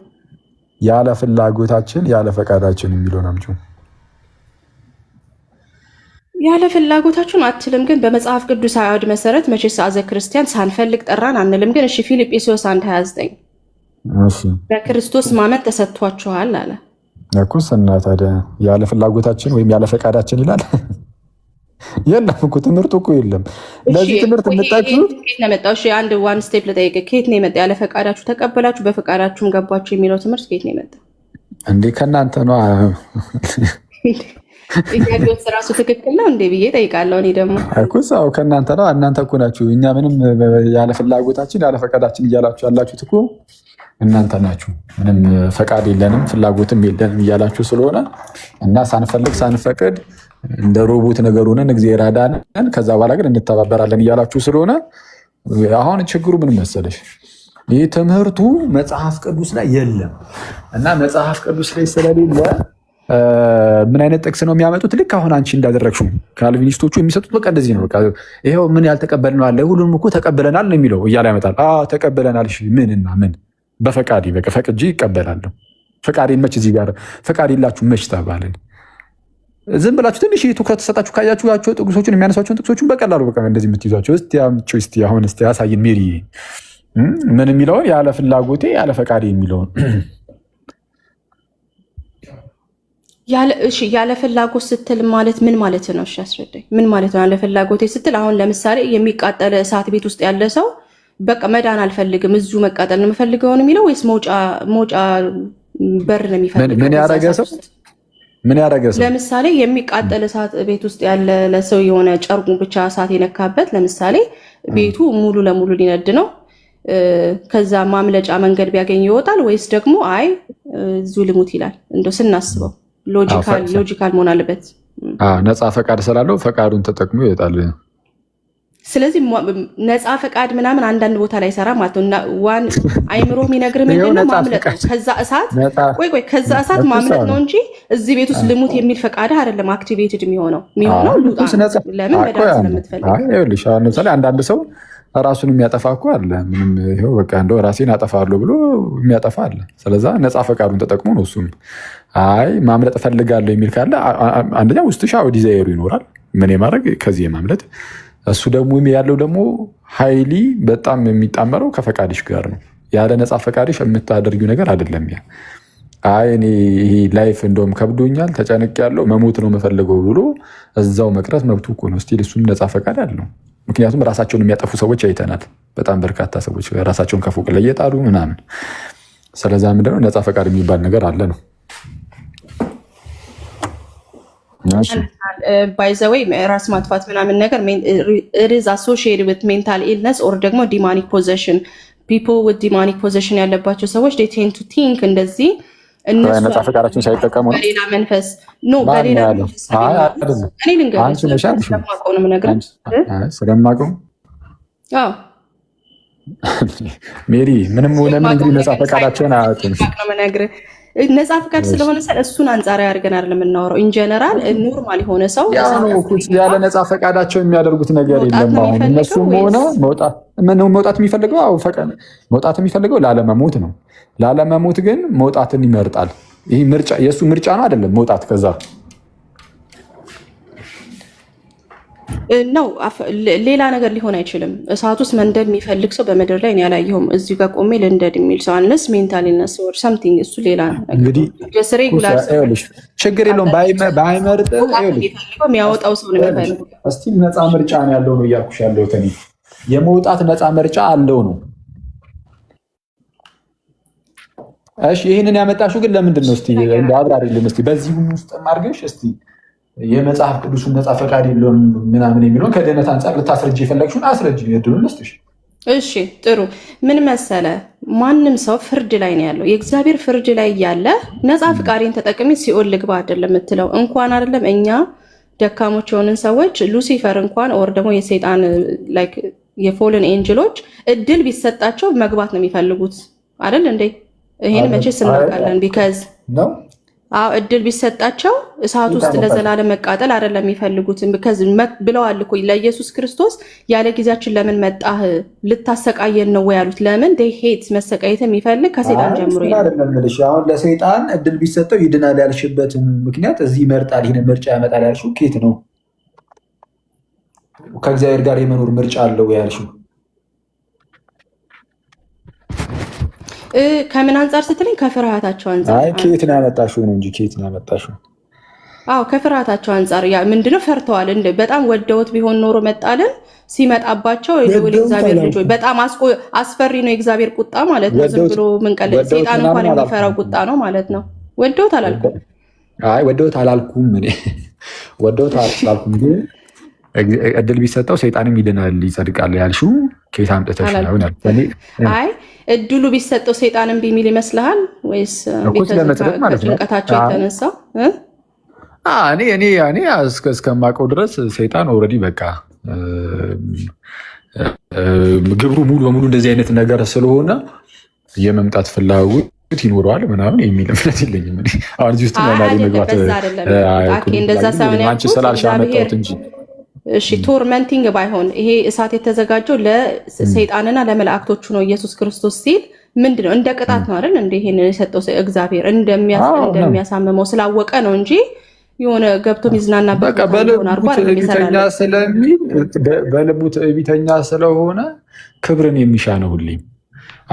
ያለ ፍላጎታችን ያለ ፈቃዳችን የሚለውን አምጪ። ያለ ፍላጎታችን አትልም፣ ግን በመጽሐፍ ቅዱስ አውድ መሰረት መቼስ አዘ ክርስቲያን ሳንፈልግ ጠራን አንልም። ግን እሺ ፊልጵስዩስ 1:29 እሺ በክርስቶስ ማመን ተሰጥቷችኋል አለ እኮ። እና ታዲያ ያለ ፍላጎታችን ወይም ያለ ፈቃዳችን ይላል? የለም እኮ ትምህርቱ እኮ የለም። ለዚህ ትምህርት የምታውቁት ከየት ነው የመጣው? እሺ አንድ ዋን ስቴፕ ልጠይቅ። ከየት ነው የመጣው? ያለ ፈቃዳችሁ ተቀበላችሁ በፈቃዳችሁም ገባችሁ የሚለው ትምህርት ከየት ነው የመጣው? እንዴ ከእናንተ ነው። ጥያቄው ራሱ ትክክል ነው እንዴ ብዬ ጠይቃለሁ። እኔ ደግሞ አኩሳው ከእናንተ ነው። እናንተ እኮ ናችሁ። እኛ ምንም ያለ ፍላጎታችን ያለ ፈቃዳችን እያላችሁ ያላችሁት እኮ እናንተ ናችሁ። ምንም ፈቃድ የለንም ፍላጎትም የለንም እያላችሁ ስለሆነ እና ሳንፈልግ ሳንፈቅድ እንደ ሮቦት ነገር ሆነን እግዚአብሔር አዳነን ከዛ በኋላ ግን እንተባበራለን እያላችሁ ስለሆነ አሁን ችግሩ ምን መሰለሽ? ይህ ትምህርቱ መጽሐፍ ቅዱስ ላይ የለም እና መጽሐፍ ቅዱስ ላይ ስለሌለ ምን አይነት ጥቅስ ነው የሚያመጡት? ልክ አሁን አንቺ እንዳደረግሽው ካልቪኒስቶቹ የሚሰጡት በቃ እንደዚህ ነው። በቃ ይሄው ምን ያልተቀበልነው አለ፣ ሁሉንም እኮ ተቀበለናል ነው የሚለው እያለ ያመጣል። ተቀበለናል። እሺ ምንና ምን? በፈቃዴ በቃ ፈቅጄ ይቀበላለሁ። ፈቃዴን መች እዚህ ጋር ፈቃድ የላችሁ መች ተባልን? ዝም ብላችሁ ትንሽ ትኩረት ተሰጣችሁ ካያችሁ ጥቅሶችን የሚያነሷቸውን ጥቅሶችን በቀላሉ በቃ እንደዚህ የምትይዟቸው እስቲ አምጪው እስቲ አሁን እስቲ ያሳይን ሜሪ ምን የሚለውን ያለ ፍላጎቴ ያለ ፈቃዴ የሚለውን ያለ ፍላጎት ስትል ማለት ምን ማለት ነው? እሺ አስረዳኝ። ምን ማለት ነው ያለ ፍላጎቴ ስትል? አሁን ለምሳሌ የሚቃጠል እሳት ቤት ውስጥ ያለ ሰው በቃ መዳን አልፈልግም እዚሁ መቃጠል ነው የምፈልገው ነው የሚለው ወይስ መውጫ በር ነው የሚፈልገው? ምን ያደረገ ሰው ለምሳሌ የሚቃጠል እሳት ቤት ውስጥ ያለ ለሰው የሆነ ጨርቁ ብቻ እሳት የነካበት ለምሳሌ ቤቱ ሙሉ ለሙሉ ሊነድ ነው። ከዛ ማምለጫ መንገድ ቢያገኝ ይወጣል ወይስ ደግሞ አይ እዚሁ ልሙት ይላል? እንደው ስናስበው ሎጂካል መሆን አለበት። ነፃ ፈቃድ ስላለው ፈቃዱን ተጠቅሞ ይወጣል። ስለዚህ ነፃ ፈቃድ ምናምን አንዳንድ ቦታ ላይ ሰራ ማለት ነው። ዋን አይምሮ የሚነግርህ ምንድነው? ማምለጥ ነው። ከዛ እሳት ማምለጥ ነው እንጂ እዚህ ቤት ውስጥ ልሙት የሚል ፈቃድ አይደለም አክቲቬትድ የሚሆነው ሉጣ። ለምን መዳን ስለምትፈልግ። ይኸውልሽ አሁን ለምሳሌ አንዳንድ ሰው ራሱን የሚያጠፋ እኮ አለ። ምንም ይኸው በቃ እንደው ራሴን አጠፋለሁ ብሎ የሚያጠፋ አለ። ስለዛ ነፃ ፈቃዱን ተጠቅሞ ነው እሱም አይ ማምለጥ እፈልጋለሁ የሚል ካለ አንደኛ ውስጥሽ ዲዛይሩ ይኖራል ምን የማድረግ ከዚህ የማምለጥ እሱ ደግሞ ያለው ደግሞ ሀይሊ በጣም የሚጣመረው ከፈቃድሽ ጋር ነው። ያለ ነፃ ፈቃድሽ የምታደርጊው ነገር አይደለም። ያ አይ እኔ ይሄ ላይፍ እንደውም ከብዶኛል ተጨንቄያለሁ መሞት ነው የምፈልገው ብሎ እዛው መቅረት መብቱ እኮ ነው። ስቲል እሱም ነፃ ፈቃድ አለው። ምክንያቱም ራሳቸውን የሚያጠፉ ሰዎች አይተናል። በጣም በርካታ ሰዎች ራሳቸውን ከፎቅ ላይ እየጣሉ ምናምን። ስለዛ ምንድነው ነፃ ፈቃድ የሚባል ነገር አለ ነው። ባይዘወይ ራስ ማጥፋት ምናምን ነገር ኢዝ አሶሺየትድ ዊዝ ሜንታል ኢልነስ ኦር ደግሞ ዲማኒክ ፖዘሽን ፒፕል ዊዝ ዲማኒክ ፖዘሽን ያለባቸው ሰዎች they tend to think እንደዚህ እነሱ ነፃ ፈቃዳቸውን ሳይጠቀሙ ነው በሌላ መንፈስ ኖ በሌላ መንፈስ እኔ ልንገርህ ስለማውቀው ነው የምነግርህ ስለማውቀው ሜሪ ምንም ሆነ ምን እንግዲህ ነፃ ፈቃዳቸውን አያውቁም ነው የምነግርህ ነፃ ፈቃድ ስለሆነ እሱን አንጻራዊ አድርገን አይደለም የምናወራው ኢን ጀነራል ኖርማል የሆነ ሰው ያለ ነፃ ፈቃዳቸው የሚያደርጉት ነገር የለም አሁን እነሱም ሆነ መውጣት የሚፈልገው መውጣት የሚፈልገው ላለመሞት ነው ላለመሞት ግን መውጣትን ይመርጣል ይሄ ምርጫ የሱ ምርጫ ነው አይደለም መውጣት ከዛ ነው ሌላ ነገር ሊሆን አይችልም እሳት ውስጥ መንደድ የሚፈልግ ሰው በመድር ላይ ያላየሁም እዚህ ጋር ቆሜ ልንደድ የሚል ሰው አንለስ ሜንታል ኢልነስ ኦር ሰምቲንግ እሱ ሌላ እንግዲህ ችግር የለውም ባይመርጥ የሚያወጣው ሰው ነው የሚፈልገው እስቲ ነፃ ምርጫ ነው ያለው ነው እያልኩሽ ያለሁት እኔ የመውጣት ነፃ ምርጫ አለው ነው እሺ ይሄንን ያመጣሽው ግን ለምንድን ነው እስቲ አብራሪልን እስቲ በዚህ ውስጥ ማርገሽ እስቲ የመጽሐፍ ቅዱስን ነፃ ፈቃድ የለውም ምናምን የሚለውን ከድህነት አንጻር ልታስረጅ የፈለግሽውን አስረጅ እድሉን ልስጥሽ እሺ ጥሩ ምን መሰለ ማንም ሰው ፍርድ ላይ ነው ያለው የእግዚአብሔር ፍርድ ላይ ያለ ነፃ ፈቃዴን ተጠቅሜ ሲኦል ልግባ አይደለም የምትለው እንኳን አይደለም እኛ ደካሞች የሆንን ሰዎች ሉሲፈር እንኳን ኦር ደግሞ የሰይጣን ላይክ የፎልን ኤንጅሎች እድል ቢሰጣቸው መግባት ነው የሚፈልጉት አይደል እንዴ ይሄን መቼስ እናውቃለን ቢካዝ ነው እድል ቢሰጣቸው እሳት ውስጥ ለዘላለም መቃጠል አይደለም የሚፈልጉት ብለዋል እኮ ለኢየሱስ ክርስቶስ ያለ ጊዜያችን ለምን መጣህ ልታሰቃየን ነው ያሉት ለምን they hate መሰቃየት የሚፈልግ ከሰይጣን ጀምሮ አይደለም ልሽ አሁን ለሰይጣን እድል ቢሰጠው ይድናል ያልሽበት ምክንያት እዚህ ይመርጣል ይሄን ምርጫ ያመጣል ያልሽው ኬት ነው ከእግዚአብሔር ጋር የመኖር ምርጫ አለው ያልሽው ከምን አንጻር ስትለኝ ከፍርሃታቸው አንጻር አይ ኬት ነው ያመጣሽው ነው እንጂ ኬት ነው ያመጣሽው ከፍርሃታቸው አንጻር ያ ምንድነው ፈርተዋል እንደ በጣም ወደውት ቢሆን ኖሮ መጣልን ሲመጣባቸው የልዑል እግዚአብሔር ልጅ በጣም አስፈሪ ነው የእግዚአብሔር ቁጣ ማለት ነው ዝም ብሎ ምን ቀለ ሰይጣን እንኳን የሚፈራው ቁጣ ነው ማለት ነው ወደውት አላልኩም አይ ወደውት አላልኩም እኔ ወደውት አላልኩም ግን እድል ቢሰጠው ሰይጣንም ይድናል ይጸድቃል ያልሽው ኬት አምጥተሽ ነው አይ እድሉ ቢሰጠው ሰይጣንም ቢሚል ይመስልሃል ወይስ ጭንቀታቸው የተነሳ እኔ እስከማውቀው ድረስ ሰይጣን ኦልሬዲ በቃ ግብሩ ሙሉ በሙሉ እንደዚህ አይነት ነገር ስለሆነ የመምጣት ፍላጎት ይኖረዋል ምናምን የሚል እምነት የለኝም አሁን እዚህ ውስጥ መግባት እንደዛ ሳይሆን አንቺ ስላልሽ አመጣሁት እንጂ እሺ ቶርመንቲንግ ባይሆን ይሄ እሳት የተዘጋጀው ለሰይጣንና ለመላእክቶቹ ነው ኢየሱስ ክርስቶስ ሲል ምንድነው እንደ ቅጣት ነው አይደል እንደ ይሄንን የሰጠው እግዚአብሔር እንደሚያሳምመው ስላወቀ ነው እንጂ የሆነ ገብቶ ሚዝናናበት በቃ በልቡ ትዕቢተኛ ስለሆነ ክብርን የሚሻ ነው ሁሌም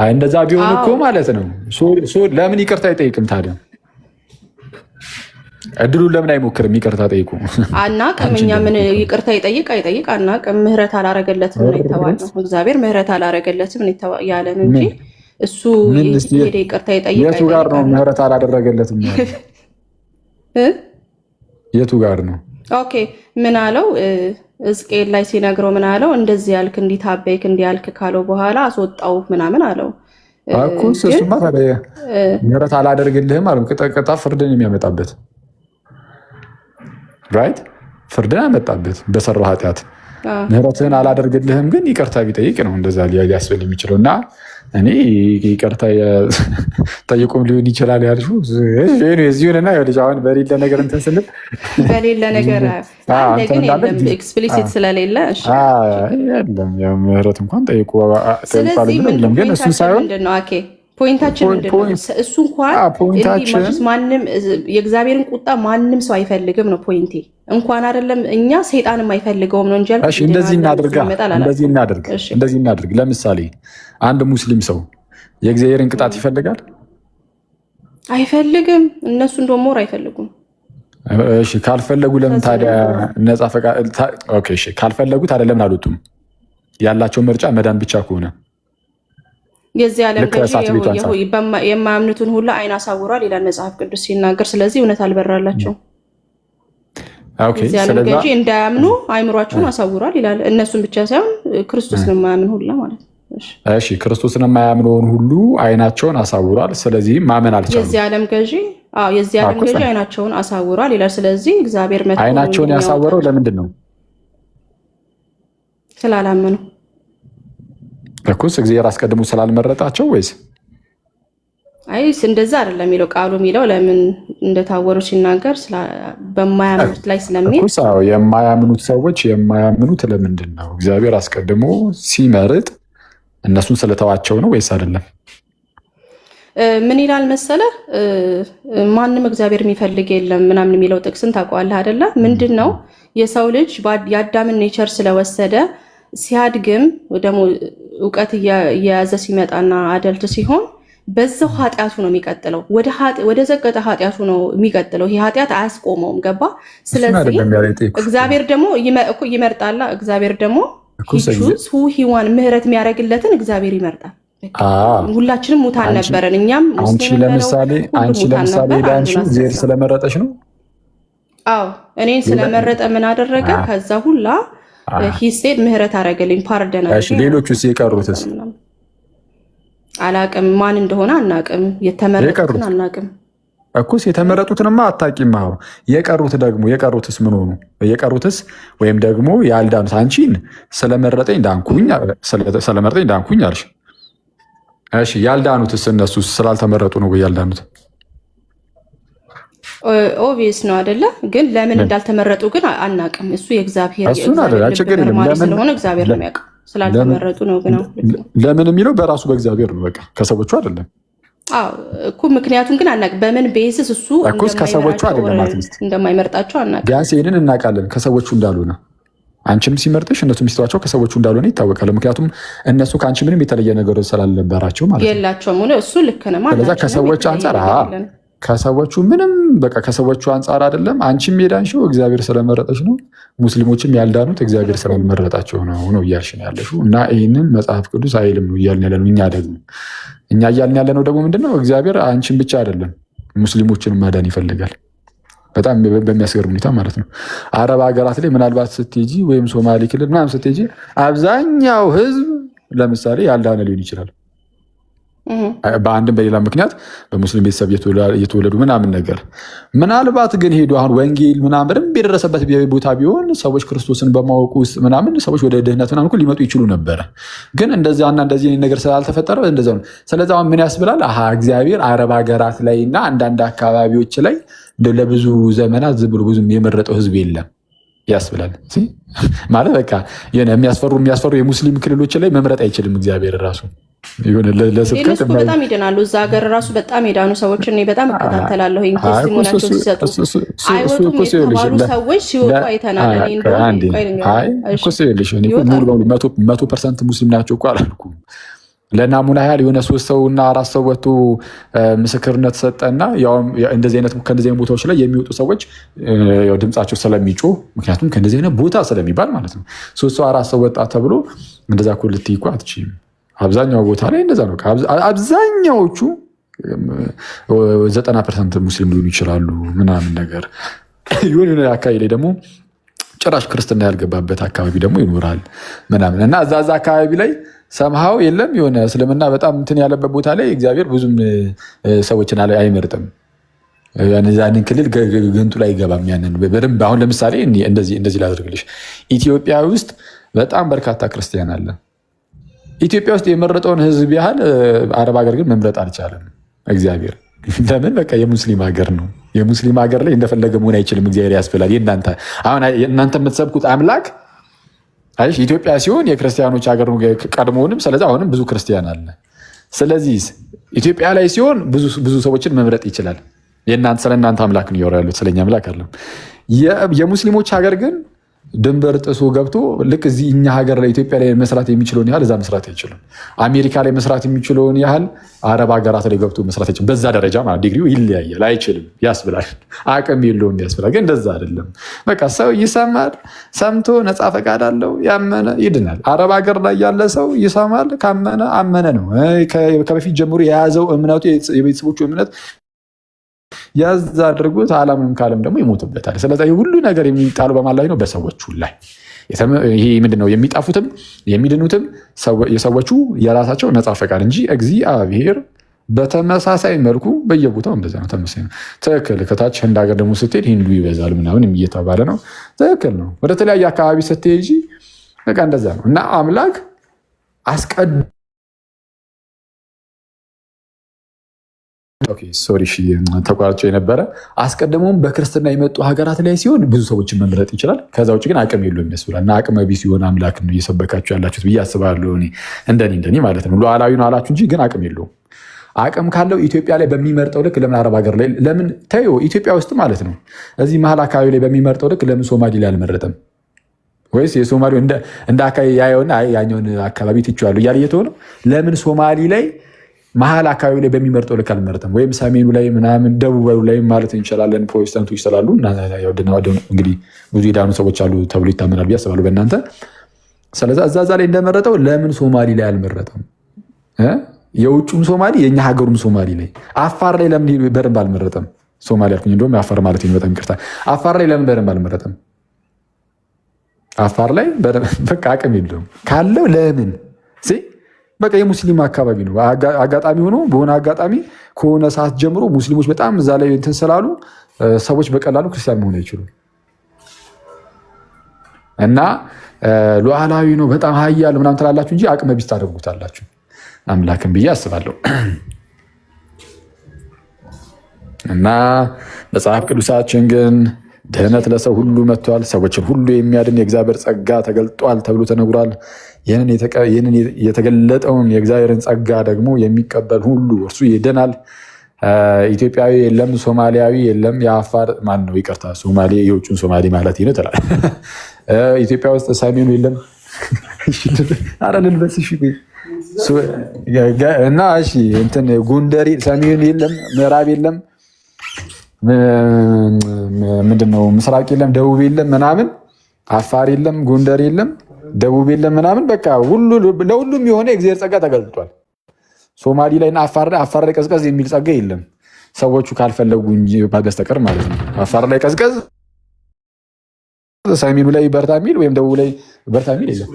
እንደዛ ቢሆን እኮ ማለት ነው ለምን ይቅርታ አይጠይቅም ታዲያ እድሉን ለምን አይሞክርም ይቅርታ ጠይቁ አናቅም እኛ ምን ይቅርታ ይጠይቅ አይጠይቅ አናቅም ምህረት አላረገለትም ነው የተባለው እግዚአብሔር ምህረት አላረገለትም ነው ያለን እንጂ እሱ ሄደ ይቅርታ ይጠይቅ የቱ ጋር ነው ምህረት አላደረገለትም የቱ ጋር ነው ኦኬ ምን አለው ሕዝቅኤል ላይ ሲነግረው ምን አለው እንደዚህ ያልክ እንዲታበይክ እንዲያልክ ካለው በኋላ አስወጣው ምናምን አለው እኮ እሱማ ታዲያ ምህረት አላደርግልህም አለው ቅጣ ፍርድን የሚያመጣበት ራይት ፍርድን አመጣበት በሰራው ኃጢአት ምህረትህን አላደርግልህም ግን ይቅርታ ቢጠይቅ ነው እንደዛ ሊያስብል የሚችለው እና እኔ ይቅርታ ጠይቁም ሊሆን ይችላል ያልሽው እዚሁንና ልጅ አሁን በሌለ ነገር እንትን ስንል በሌለ ነገር ግን የለም ኤክስፕሊሲት ስለሌለ የለም ምህረት እንኳን ጠይቁ ግን እሱ ሳይሆን ፖይንታችን ምንድነው? እሱ እንኳን ማንም የእግዚአብሔርን ቁጣ ማንም ሰው አይፈልግም ነው ፖይንቴ። እንኳን አይደለም እኛ ሰይጣንም አይፈልገውም ነው እንጂ እንደዚህ እናድርግ። ለምሳሌ አንድ ሙስሊም ሰው የእግዚአብሔርን ቅጣት ይፈልጋል? አይፈልግም። እነሱ እንደውም ሞር አይፈልጉም። እሺ ካልፈለጉ ለምን ታዲያ ነፃ ፈቃድ? ኦኬ እሺ ካልፈለጉ ታዲያ ለምን አልወጡም? ያላቸው ምርጫ መዳን ብቻ ከሆነ የዚህ ዓለም ገዢ የማያምኑትን ሁሉ አይን አሳውሯል ይላል መጽሐፍ ቅዱስ ሲናገር። ስለዚህ እውነት አልበራላቸውም። የዚህ ዓለም ገዢ እንዳያምኑ አይምሯቸውን አሳውሯል ይላል። እነሱን ብቻ ሳይሆን ክርስቶስን የማያምን ሁላ ማለት ነው። እሺ ክርስቶስን የማያምነውን ሁሉ አይናቸውን አሳውሯል። ስለዚህ ማመን አልቻሉም። የዚህ ዓለም ገዢ አይናቸውን አሳውሯል ይላል። ስለዚህ እግዚአብሔር አይናቸውን ያሳወረው ለምንድን ነው? ስላላመኑ እኮስ እግዚአብሔር አስቀድሞ ስላልመረጣቸው ወይስ? አይ እንደዛ አይደለም የሚለው ቃሉ የሚለው ለምን እንደታወሩ ሲናገር በማያምኑት ላይ ስለሚል እኮ የማያምኑት ሰዎች የማያምኑት ለምንድን ነው? እግዚአብሔር አስቀድሞ ሲመርጥ እነሱን ስለተዋቸው ነው ወይስ አይደለም? ምን ይላል መሰለ ማንም እግዚአብሔር የሚፈልግ የለም ምናምን የሚለው ጥቅስን ታውቀዋለህ አይደለ? ምንድን ነው የሰው ልጅ የአዳምን ኔቸር ስለወሰደ ሲያድግም ደግሞ እውቀት እየያዘ ሲመጣና አደልት ሲሆን በዛው ኃጢአቱ ነው የሚቀጥለው። ወደ ዘቀጠ ኃጢአቱ ነው የሚቀጥለው። ይሄ ኃጢአት አያስቆመውም። ገባ? ስለዚህ እግዚአብሔር ደግሞ ይመርጣላ። እግዚአብሔር ደግሞ ሂዋን ምህረት የሚያደርግለትን እግዚአብሔር ይመርጣል። ሁላችንም ሙታን ነበረን። እኛም አንቺ ለምሳሌ ዳንሽው እግዚአብሔር ስለመረጠሽ ነው። አዎ እኔን ስለመረጠ ምን አደረገ? ከዛ ሁላ ሂሴድ ምህረት አደረገልኝ፣ ፓርደን አደረገ። ሌሎቹስ የቀሩትስ አላቅም፣ ማን እንደሆነ አናቅም፣ የተመረጡትን አናቅም። እኩስ የተመረጡትንማ አታቂም። አዎ የቀሩትስ ምን ሆኑ? የቀሩትስ ወይም ደግሞ ያልዳኑት አንቺን ስለመረጠኝ ዳንኩኝ አልሽ። እሺ ያልዳኑትስ እነሱ ስላልተመረጡ ነው ወይ ያልዳኑት? ኦብቪየስ ነው አይደለ? ግን ለምን እንዳልተመረጡ ግን አናቅም። እሱ የእግዚአብሔር ስለሆነ እግዚአብሔር ነው የሚያውቀው። ስላልተመረጡ ነው ግን ለምን የሚለው በራሱ በእግዚአብሔር ነው። በቃ ከሰዎቹ አይደለም እኮ ምክንያቱም ግን አናቅ በምን ቤዝስ እሱ ከሰዎቹ አይደለም እንደማይመርጣቸው አናቅ። ቢያንስ ይህንን እናውቃለን ከሰዎቹ እንዳልሆነ። አንቺም ሲመርጥሽ እነሱ ሚስተዋቸው ከሰዎቹ እንዳልሆነ ይታወቃል። ምክንያቱም እነሱ ከአንቺ ምንም የተለየ ነገር ስላልነበራቸው ማለት ነው። የላቸውም። እሱ ልክ ነው ማለት ነው። ከሰዎች አንጻር ከሰዎቹ ምንም በቃ ከሰዎቹ አንጻር አይደለም። አንቺም ሄዳንሽው እግዚአብሔር ስለመረጠች ነው። ሙስሊሞችም ያልዳኑት እግዚአብሔር ስላልመረጣቸው ነው እያልሽ ነው ያለሽው። እና ይህንን መጽሐፍ ቅዱስ አይልም ነው እያልን ያለ ነው። እኛ እያልን ያለ ነው ደግሞ ምንድነው? እግዚአብሔር አንቺን ብቻ አይደለም ሙስሊሞችን ማዳን ይፈልጋል። በጣም በሚያስገርም ሁኔታ ማለት ነው። አረብ ሀገራት ላይ ምናልባት ስትሄጂ ወይም ሶማሌ ክልል ምናምን ስትሄጂ አብዛኛው ህዝብ ለምሳሌ ያልዳነ ሊሆን ይችላል። በአንድም በሌላ ምክንያት በሙስሊም ቤተሰብ እየተወለዱ ምናምን ነገር ምናልባት ግን ሄዱ አሁን ወንጌል ምናምን በደንብ የደረሰበት ቦታ ቢሆን ሰዎች ክርስቶስን በማወቁ ውስጥ ምናምን ሰዎች ወደ ድህነት ምናምን ሊመጡ ይችሉ ነበረ። ግን እንደዚያና እንደዚህ ነገር ስላልተፈጠረ እንደዛ ነው። ስለዚህ አሁን ምን ያስብላል? እግዚአብሔር አረብ ሀገራት ላይ እና አንዳንድ አካባቢዎች ላይ ለብዙ ዘመናት ዝም ብሎ ብዙም የመረጠው ህዝብ የለም ያስብላል። ማለት በቃ የሚያስፈሩ የሙስሊም ክልሎች ላይ መምረጥ አይችልም እግዚአብሔር ራሱ። በጣም ይድናሉ። እዛ ሀገር ራሱ በጣም የዳኑ ሰዎች እኔ በጣም እከታተላለሁ። ቴስቲሞኒያቸው ሲሰጡ አይወጡም የተባሉ ሰዎች ሲወጡ አይተናል። 100% ሙስሊም ናቸው እኮ አላልኩም። ለናሙና ያህል የሆነ 3 ሰው እና 4 ሰው ወጥቶ ምስክርነት ሰጠና ከእንደዚህ አይነት ቦታዎች ላይ የሚወጡ ሰዎች ድምፃቸው ስለሚጮህ ምክንያቱም ከእንደዚህ አይነት ቦታ ስለሚባል ማለት ነው 3 ሰው 4 ሰው ወጣ ተብሎ እንደዛ እኮ ልትይ እኮ አትችይም። አብዛኛው ቦታ ላይ እንደዛ ነው። አብዛኛዎቹ 90% ሙስሊም ሊሆኑ ይችላሉ ምናምን ነገር የሆነ አካባቢ ላይ ደግሞ ጭራሽ ክርስትና ያልገባበት አካባቢ ደግሞ ይኖራል ምናምን እና እዛ አካባቢ ላይ ሰምሃው የለም የሆነ እስልምና በጣም እንትን ያለበት ቦታ ላይ እግዚአብሔር ብዙም ሰዎችን አይመርጥም። ያንን ክልል ገንቱ ላይ አይገባም። ያንን በደንብ አሁን ለምሳሌ እንደዚህ ላድርግልሽ። ኢትዮጵያ ውስጥ በጣም በርካታ ክርስቲያን አለ። ኢትዮጵያ ውስጥ የመረጠውን ህዝብ ያህል አረብ ሀገር ግን መምረጥ አልቻለም እግዚአብሔር። ለምን? በቃ የሙስሊም ሀገር ነው። የሙስሊም ሀገር ላይ እንደፈለገ መሆን አይችልም እግዚአብሔር ያስብላል። እናንተ የምትሰብኩት አምላክ ኢትዮጵያ ሲሆን የክርስቲያኖች ሀገር ነው ቀድሞውንም። ስለዚህ አሁንም ብዙ ክርስቲያን አለ። ስለዚህ ኢትዮጵያ ላይ ሲሆን ብዙ ሰዎችን መምረጥ ይችላል። ስለ እናንተ አምላክ ነው እያወራ ያሉት፣ ስለኛ አምላክ አለ። የሙስሊሞች ሀገር ግን ድንበር ጥሶ ገብቶ ልክ እዚህ እኛ ሀገር ላይ ኢትዮጵያ ላይ መስራት የሚችለውን ያህል እዛ መስራት አይችልም። አሜሪካ ላይ መስራት የሚችለውን ያህል አረብ ሀገራት ላይ ገብቶ መስራት አይችልም። በዛ ደረጃ ማለት ዲግሪው ይለያያል። አይችልም ያስብላል፣ አቅም የለውም ያስብላል። ግን እንደዛ አይደለም። በቃ ሰው ይሰማል፣ ሰምቶ ነፃ ፈቃድ አለው፣ ያመነ ይድናል። አረብ ሀገር ላይ ያለ ሰው ይሰማል፣ ካመነ አመነ ነው። ከበፊት ጀምሮ የያዘው እምነቱ የቤተሰቦቹ እምነት ያዝ አድርጎት አላምም ካለም ደግሞ ይሞትበታል። ስለዚህ ሁሉ ነገር የሚጣሉ በማን ላይ ነው? በሰዎቹ ላይ። ይሄ ምንድነው? የሚጣፉትም የሚድኑትም የሰዎቹ የራሳቸው ነፃ ፈቃድ እንጂ እግዚአብሔር በተመሳሳይ መልኩ በየቦታው እንደዛ ነው። ተመሳሳይ ነው። ትክክል። ከታች ህንድ ሀገር ደግሞ ስትሄድ ሂንዱ ይበዛል ምናምን እየተባለ ነው። ትክክል ነው። ወደ ተለያየ አካባቢ ስትሄጂ በቃ እንደዛ ነው። እና አምላክ ተቋርጦ የነበረ አስቀድሞም በክርስትና የመጡ ሀገራት ላይ ሲሆን ብዙ ሰዎችን መምረጥ ይችላል። ከዛ ውጭ ግን አቅም የለውም ያስብላል። እና አቅመ ቢስ ሲሆን አምላክ ነው እየሰበካችሁ ያላችሁት ብዬ አስባለሁ። እንደኔ ማለት ነው። ሉዓላዊ ነው አላችሁ እንጂ ግን አቅም የለውም። አቅም ካለው ኢትዮጵያ ላይ በሚመርጠው ልክ ለምን አረብ ሀገር ላይ ለምን ተይው፣ ኢትዮጵያ ውስጥ ማለት ነው እዚህ መሀል አካባቢ ላይ በሚመርጠው ልክ ለምን ሶማሊ ላይ አልመረጠም? ወይስ የሶማሌ እንደ አካባቢ ያየውና ያኛውን አካባቢ ትቼዋለሁ እያለ እየተሆነው ለምን ሶማሊ ላይ መሀል አካባቢ ላይ በሚመርጠው ልክ አልመረጠም? ወይም ሰሜኑ ላይ ምናምን ደቡባዊ ላይ ማለት እንችላለን። ፕሮቴስታንቶች ስላሉ እንግዲህ ብዙ የዳኑ ሰዎች አሉ ተብሎ ይታመናል ብዬ አስባለሁ በእናንተ። ስለዚህ እዛ ላይ እንደመረጠው ለምን ሶማሊ ላይ አልመረጠም? የውጩም ሶማሊ የእኛ ሀገሩም ሶማሊ ላይ አፋር ላይ ለምን በደንብ አልመረጠም? ሶማሊ አልኩኝ እንደውም አፋር ማለት ነው። በጣም ይቅርታ። አፋር ላይ ለምን በደንብ አልመረጠም? አፋር ላይ በቃ አቅም የለውም ካለው ለምን በቃ የሙስሊም አካባቢ ነው። አጋጣሚ ሆኖ በሆነ አጋጣሚ ከሆነ ሰዓት ጀምሮ ሙስሊሞች በጣም እዛ ላይ እንትን ስላሉ ሰዎች በቀላሉ ክርስቲያን መሆን አይችሉም። እና ሉዓላዊ ነው በጣም ሀያል ምናምን ትላላችሁ እንጂ አቅመ ቢስ ታደርጉታላችሁ አምላክን ብዬ አስባለሁ። እና መጽሐፍ ቅዱሳችን ግን ድህነት ለሰው ሁሉ መጥቷል፣ ሰዎችን ሁሉ የሚያድን የእግዚአብሔር ጸጋ ተገልጧል ተብሎ ተነግሯል። ይህንን የተገለጠውን የእግዚአብሔርን ጸጋ ደግሞ የሚቀበል ሁሉ እርሱ ይድናል። ኢትዮጵያዊ የለም፣ ሶማሊያዊ የለም፣ የአፋር ማን ነው? ይቅርታ ሶማሌ የውጭን ሶማሌ ማለት ነው ትላል። ኢትዮጵያ ውስጥ ሰሜኑ የለም። ኧረ ልልበስ እና እሺ እንትን ጎንደር ሰሜኑ የለም፣ ምዕራብ የለም፣ ምንድነው ምስራቅ የለም፣ ደቡብ የለም ምናምን፣ አፋር የለም፣ ጎንደር የለም፣ ደቡብ የለም ምናምን። በቃ ለሁሉም የሆነ የእግዚአብሔር ጸጋ ተገልጧል። ሶማሊ ላይ እና አፋር ላይ ቀዝቀዝ የሚል ጸጋ የለም፣ ሰዎቹ ካልፈለጉ እንጂ በስተቀር ማለት ነው። አፋር ላይ ቀዝቀዝ፣ ሰሜኑ ላይ በርታ የሚል ወይም ደቡብ ላይ በርታ የሚል የለም።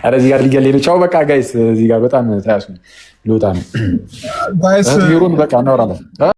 ኧረ እዚህ ጋር ሊገል ቻው። በቃ ጋይስ እዚህ ጋር በጣም ተያዝኩኝ። ልወጣ ነው። በቃ እናወራለን።